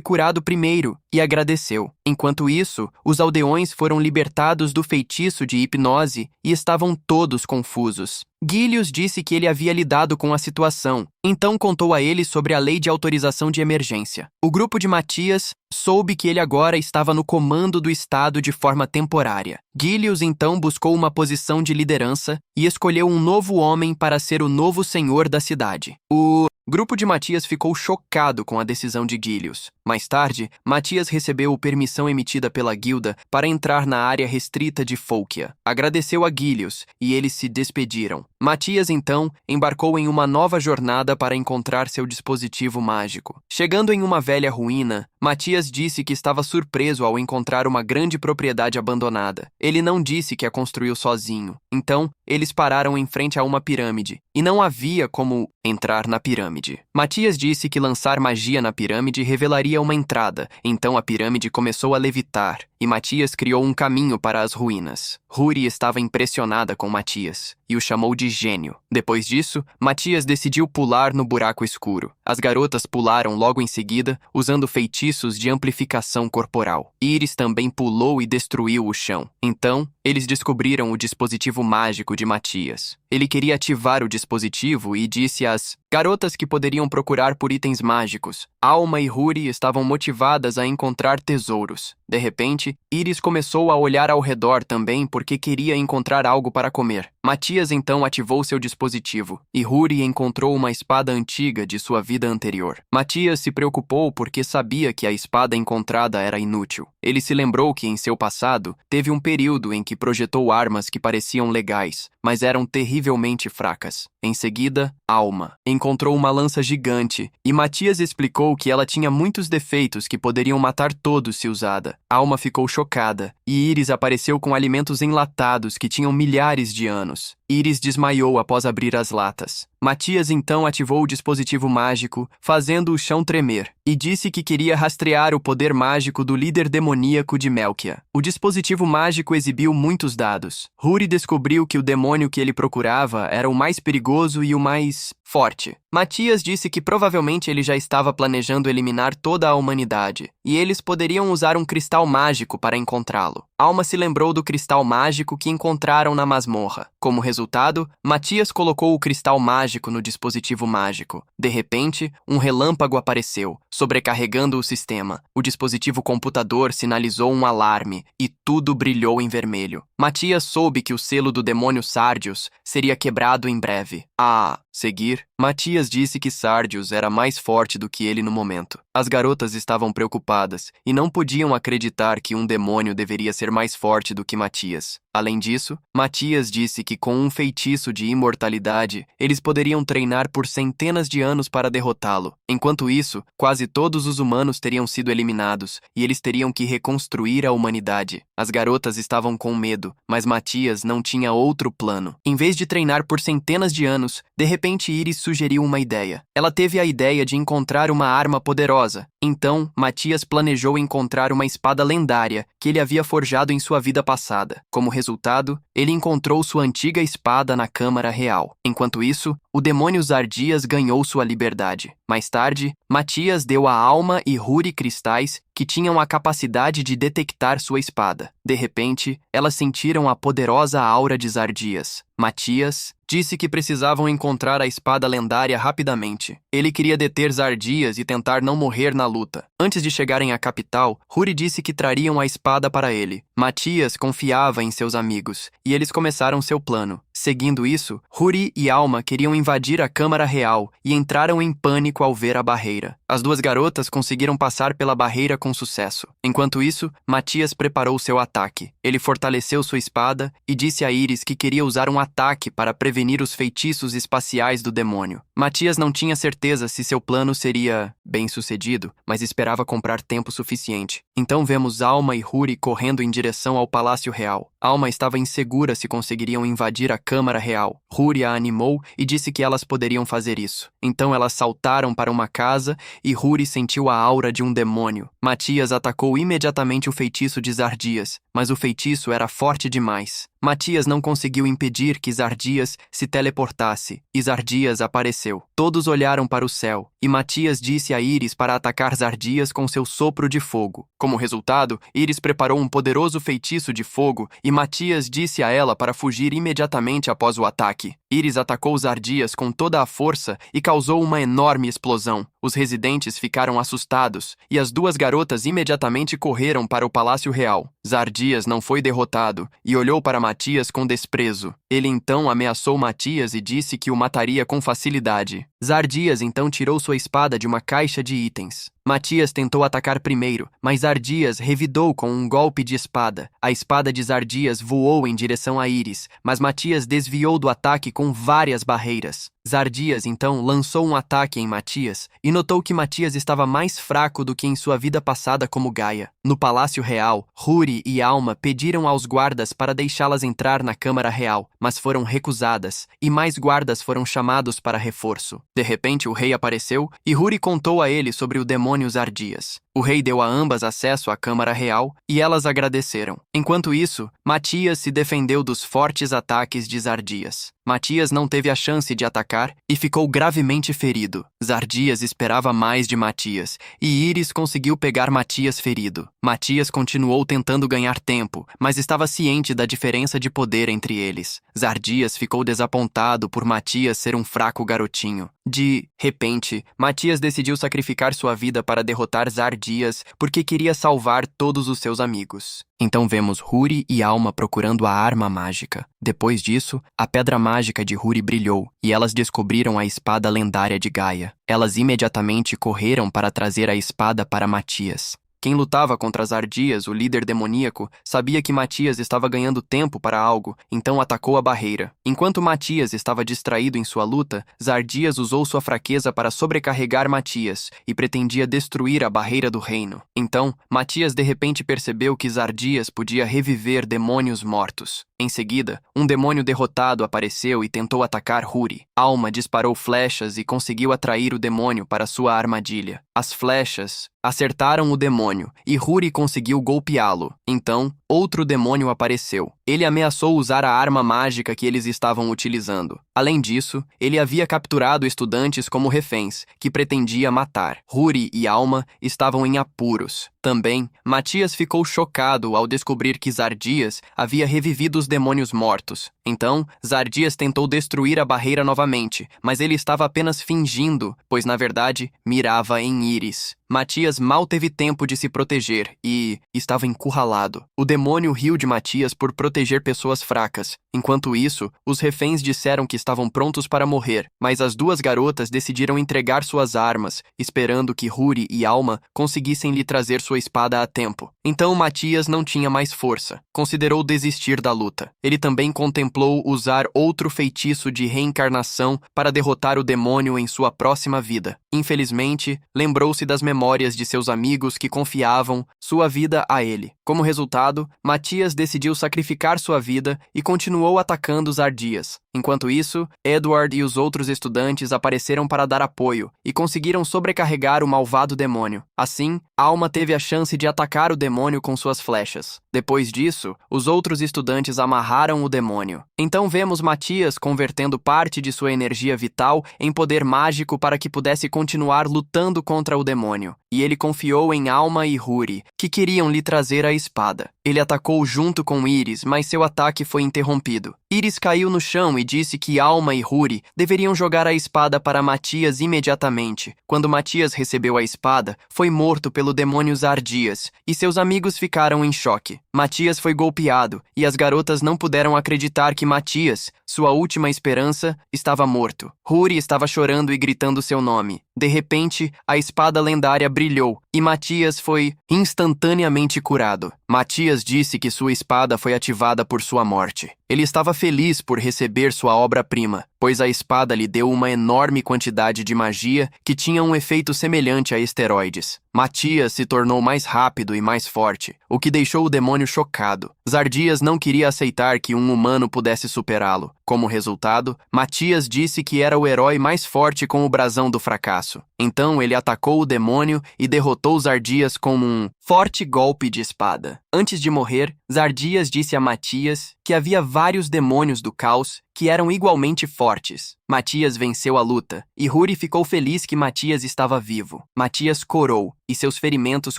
curado primeiro e agradeceu. Enquanto isso, os aldeões foram libertados do feitiço de hipnose e estavam todos confusos. Gilius disse que ele havia lidado com a situação, então contou a eles sobre a lei de autorização de emergência. O grupo de Matias soube que ele agora estava no comando do estado de forma temporária. Gilius então buscou uma posição de liderança e escolheu um novo homem para ser o novo senhor da cidade. O grupo de Matias ficou chocado com a decisão de Gilius. Mais tarde, Matias recebeu permissão emitida pela guilda para entrar na área restrita de Fólkia. Agradeceu a Gilius e eles se despediram. Matias, então, embarcou em uma nova jornada para encontrar seu dispositivo mágico. Chegando em uma velha ruína, Matias disse que estava surpreso ao encontrar uma grande propriedade abandonada. Ele não disse que a construiu sozinho. Então, eles pararam em frente a uma pirâmide, e não havia como entrar na pirâmide. Matias disse que lançar magia na pirâmide revelaria uma entrada, então a pirâmide começou a levitar, e Matias criou um caminho para as ruínas. Huri estava impressionada com Matias, e o chamou de gênio. Depois disso, Matias decidiu pular no buraco escuro. As garotas pularam logo em seguida, usando feitiços de amplificação corporal. Íris também pulou e destruiu o chão. Então, eles descobriram o dispositivo mágico de Matias. Ele queria ativar o dispositivo e disse às garotas que poderiam procurar por itens mágicos. Alma e Huri estavam motivadas a encontrar tesouros. De repente, Íris começou a olhar ao redor também porque queria encontrar algo para comer. Matias então ativou seu dispositivo, e Huri encontrou uma espada antiga de sua vida anterior. Matias se preocupou porque sabia que a espada encontrada era inútil. Ele se lembrou que em seu passado, teve um período em que projetou armas que pareciam legais, mas eram terrivelmente fracas. Em seguida, Alma encontrou uma lança gigante, e Matias explicou que ela tinha muitos defeitos que poderiam matar todos se usada. Alma ficou chocada, e Íris apareceu com alimentos enlatados que tinham milhares de anos. Íris desmaiou após abrir as latas. Matias então ativou o dispositivo mágico, fazendo o chão tremer, e disse que queria rastrear o poder mágico do líder demoníaco de Melkia. O dispositivo mágico exibiu muitos dados. Huri descobriu que o demônio que ele procurava era o mais perigoso e o mais forte. Matias disse que provavelmente ele já estava planejando eliminar toda a humanidade, e eles poderiam usar um cristal mágico para encontrá-lo. Alma se lembrou do cristal mágico que encontraram na masmorra. Como resultado, Matias colocou o cristal mágico no dispositivo mágico. De repente, um relâmpago apareceu, sobrecarregando o sistema. O dispositivo computador sinalizou um alarme, e tudo brilhou em vermelho. Matias soube que o selo do demônio Sardius seria quebrado em breve. A Seguir, Matias disse que Sardius era mais forte do que ele no momento. As garotas estavam preocupadas e não podiam acreditar que um demônio deveria ser mais forte do que Matias. Além disso, Matias disse que com um feitiço de imortalidade, eles poderiam treinar por centenas de anos para derrotá-lo. Enquanto isso, quase todos os humanos teriam sido eliminados e eles teriam que reconstruir a humanidade. As garotas estavam com medo, mas Matias não tinha outro plano. Em vez de treinar por centenas de anos, de repente Iris sugeriu uma ideia. Ela teve a ideia de encontrar uma arma poderosa. Então, Matias planejou encontrar uma espada lendária que ele havia forjado em sua vida passada. Como resultado, ele encontrou sua antiga espada na Câmara Real. Enquanto isso, o demônio Zardias ganhou sua liberdade. Mais tarde, Matias deu a Alma e Huri cristais que tinham a capacidade de detectar sua espada. De repente, elas sentiram a poderosa aura de Zardias. Matias disse que precisavam encontrar a espada lendária rapidamente. Ele queria deter Zardias e tentar não morrer na luta. Antes de chegarem à capital, Huri disse que trariam a espada para ele. Matias confiava em seus amigos, e eles começaram seu plano. Seguindo isso, Huri e Alma queriam invadir a Câmara Real e entraram em pânico ao ver a barreira. As duas garotas conseguiram passar pela barreira com sucesso. Enquanto isso, Matias preparou seu ataque. Ele fortaleceu sua espada e disse a Iris que queria usar um ataque para prevenir os feitiços espaciais do demônio. Matias não tinha certeza se seu plano seria bem-sucedido, mas esperava comprar tempo suficiente. Então vemos Alma e Huri correndo em direção ao Palácio Real. Alma estava insegura se conseguiriam invadir a Câmara Real. Huri a animou e disse que elas poderiam fazer isso. Então elas saltaram para uma casa e Huri sentiu a aura de um demônio. Matias atacou imediatamente o feitiço de Zardias, mas o feitiço era forte demais. Matias não conseguiu impedir que Zardias se teleportasse, e Zardias apareceu. Todos olharam para o céu, e Matias disse a Iris para atacar Zardias com seu sopro de fogo. Como resultado, Iris preparou um poderoso feitiço de fogo, e Matias disse a ela para fugir imediatamente após o ataque. Iris atacou Zardias com toda a força e causou uma enorme explosão. Os residentes ficaram assustados, e as duas garotas imediatamente correram para o Palácio Real. Zardias não foi derrotado, e olhou para Matias com desprezo. Ele então ameaçou Matias e disse que o mataria com facilidade. Zardias então tirou sua espada de uma caixa de itens. Matias tentou atacar primeiro, mas Zardias revidou com um golpe de espada. A espada de Zardias voou em direção a Iris, mas Matias desviou do ataque com várias barreiras. Zardias então lançou um ataque em Matias e notou que Matias estava mais fraco do que em sua vida passada como Gaia. No Palácio Real, Huri e Alma pediram aos guardas para deixá-las entrar na Câmara Real, mas foram recusadas, e mais guardas foram chamados para reforço. De repente, o rei apareceu e Huri contou a ele sobre o demônio Zardias. O rei deu a ambas acesso à Câmara Real e elas agradeceram. Enquanto isso, Matias se defendeu dos fortes ataques de Zardias. Matias não teve a chance de atacar e ficou gravemente ferido. Zardias esperava mais de Matias e Iris conseguiu pegar Matias ferido. Matias continuou tentando ganhar tempo, mas estava ciente da diferença de poder entre eles. Zardias ficou desapontado por Matias ser um fraco garotinho. De repente, Matias decidiu sacrificar sua vida para derrotar Zardias porque queria salvar todos os seus amigos. Então vemos Huri e Alma procurando a arma mágica. Depois disso, a pedra mágica de Huri brilhou e elas descobriram a espada lendária de Gaia. Elas imediatamente correram para trazer a espada para Matias. Quem lutava contra Zardias, o líder demoníaco, sabia que Matias estava ganhando tempo para algo, então atacou a barreira. Enquanto Matias estava distraído em sua luta, Zardias usou sua fraqueza para sobrecarregar Matias e pretendia destruir a barreira do reino. Então, Matias de repente percebeu que Zardias podia reviver demônios mortos. Em seguida, um demônio derrotado apareceu e tentou atacar Huri. Alma disparou flechas e conseguiu atrair o demônio para sua armadilha. As flechas acertaram o demônio e Huri conseguiu golpeá-lo. Então, outro demônio apareceu. Ele ameaçou usar a arma mágica que eles estavam utilizando. Além disso, ele havia capturado estudantes como reféns, que pretendia matar. Huri e Alma estavam em apuros. Também, Matias ficou chocado ao descobrir que Zardias havia revivido os demônios mortos. Então, Zardias tentou destruir a barreira novamente, mas ele estava apenas fingindo, pois na verdade, mirava em Iris. Matias mal teve tempo de se proteger e estava encurralado. O demônio riu de Matias por proteger proteger pessoas fracas. Enquanto isso, os reféns disseram que estavam prontos para morrer, mas as duas garotas decidiram entregar suas armas, esperando que Huri e Alma conseguissem lhe trazer sua espada a tempo. Então Matias não tinha mais força. Considerou desistir da luta. Ele também contemplou usar outro feitiço de reencarnação para derrotar o demônio em sua próxima vida. Infelizmente, lembrou-se das memórias de seus amigos que confiavam sua vida a ele. Como resultado, Matias decidiu sacrificar sua vida e continuou atacando os Ardias. Enquanto isso, Edward e os outros estudantes apareceram para dar apoio e conseguiram sobrecarregar o malvado demônio. Assim, Alma teve a chance de atacar o demônio com suas flechas. Depois disso, os outros estudantes amarraram o demônio. Então vemos Matias convertendo parte de sua energia vital em poder mágico para que pudesse continuar lutando contra o demônio. E ele confiou em Alma e Huri, que queriam lhe trazer a espada. Ele atacou junto com Iris, mas seu ataque foi interrompido. Iris caiu no chão e disse que Alma e Huri deveriam jogar a espada para Matias imediatamente. Quando Matias recebeu a espada, foi morto pelo demônio Ardias, e seus amigos ficaram em choque. Matias foi golpeado, e as garotas não puderam acreditar que Matias, sua última esperança, estava morto. Huri estava chorando e gritando seu nome. De repente, a espada lendária brilhou, e Matias foi instantaneamente curado. Matias disse que sua espada foi ativada por sua morte. Ele estava feliz por receber sua obra-prima, pois a espada lhe deu uma enorme quantidade de magia que tinha um efeito semelhante a esteroides. Matias se tornou mais rápido e mais forte, o que deixou o demônio chocado. Zardias não queria aceitar que um humano pudesse superá-lo. Como resultado, Matias disse que era o herói mais forte com o brasão do fracasso. Então ele atacou o demônio e derrotou Zardias com um forte golpe de espada. Antes de morrer, Zardias disse a Matias que havia vários demônios do caos que eram igualmente fortes. Matias venceu a luta, e Huri ficou feliz que Matias estava vivo. Matias corou, e seus ferimentos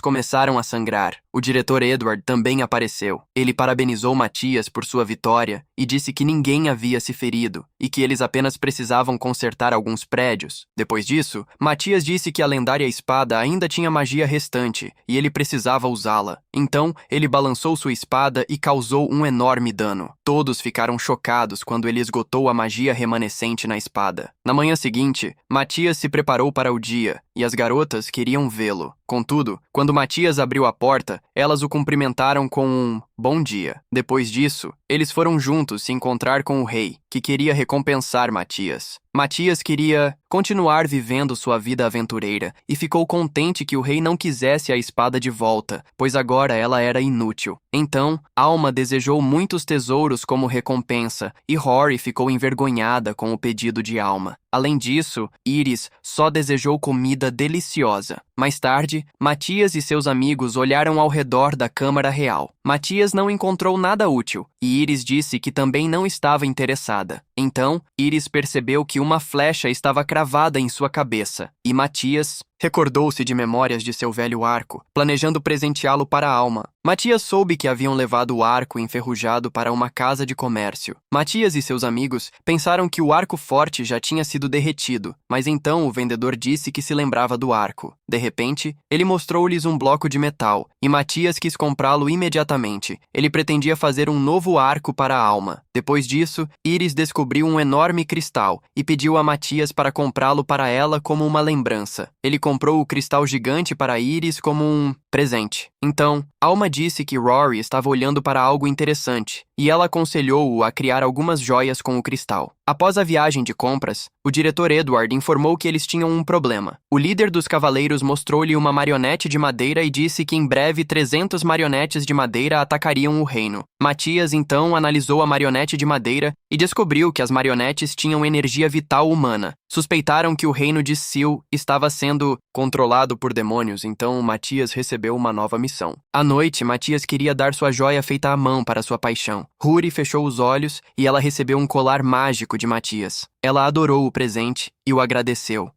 começaram a sangrar. O diretor Edward também apareceu. Ele parabenizou Matias por sua vitória e disse que ninguém havia se ferido, e que eles apenas precisavam consertar alguns prédios. Depois disso, Matias disse que a lendária espada ainda tinha magia restante, e ele precisava usá-la. Então, ele balançou sua espada e causou um enorme dano. Todos ficaram chocados quando ele esgotou a magia remanescente na espada. Na manhã seguinte, Matias se preparou para o dia, e as garotas queriam vê-lo. Contudo, quando Matias abriu a porta, elas o cumprimentaram com um bom dia. Depois disso, eles foram juntos se encontrar com o rei, que queria recompensar Matias. Matias queria continuar vivendo sua vida aventureira e ficou contente que o rei não quisesse a espada de volta, pois agora ela era inútil. Então, Alma desejou muitos tesouros como recompensa e Rory ficou envergonhada com o pedido de Alma. Além disso, Iris só desejou comida deliciosa. Mais tarde, Matias e seus amigos olharam ao redor da Câmara Real. Matias não encontrou nada útil, e Iris disse que também não estava interessada. Então, Iris percebeu que uma flecha estava cravada em sua cabeça, e Matias recordou-se de memórias de seu velho arco, planejando presenteá-lo para Alma. Matias soube que haviam levado o arco enferrujado para uma casa de comércio. Matias e seus amigos pensaram que o arco forte já tinha sido derretido, mas então o vendedor disse que se lembrava do arco. De repente, ele mostrou-lhes um bloco de metal, e Matias quis comprá-lo imediatamente. Ele pretendia fazer um novo arco para Alma. Depois disso, Iris descobriu um enorme cristal e pediu a Matias para comprá-lo para ela como uma lembrança. Ele comprou o cristal gigante para Iris como um presente. Então, Alma disse que Rory estava olhando para algo interessante, e ela aconselhou-o a criar algumas joias com o cristal. Após a viagem de compras, o diretor Edward informou que eles tinham um problema. O líder dos cavaleiros mostrou-lhe uma marionete de madeira e disse que em breve 300 marionetes de madeira atacariam o reino. Matias então analisou a marionete de madeira e descobriu que as marionetes tinham energia vital humana. Suspeitaram que o reino de Sil estava sendo controlado por demônios, então Matias recebeu uma nova missão. À noite, Matias queria dar sua joia feita à mão para sua paixão. Huri fechou os olhos e ela recebeu um colar mágico de Matias. Ela adorou o presente e o agradeceu.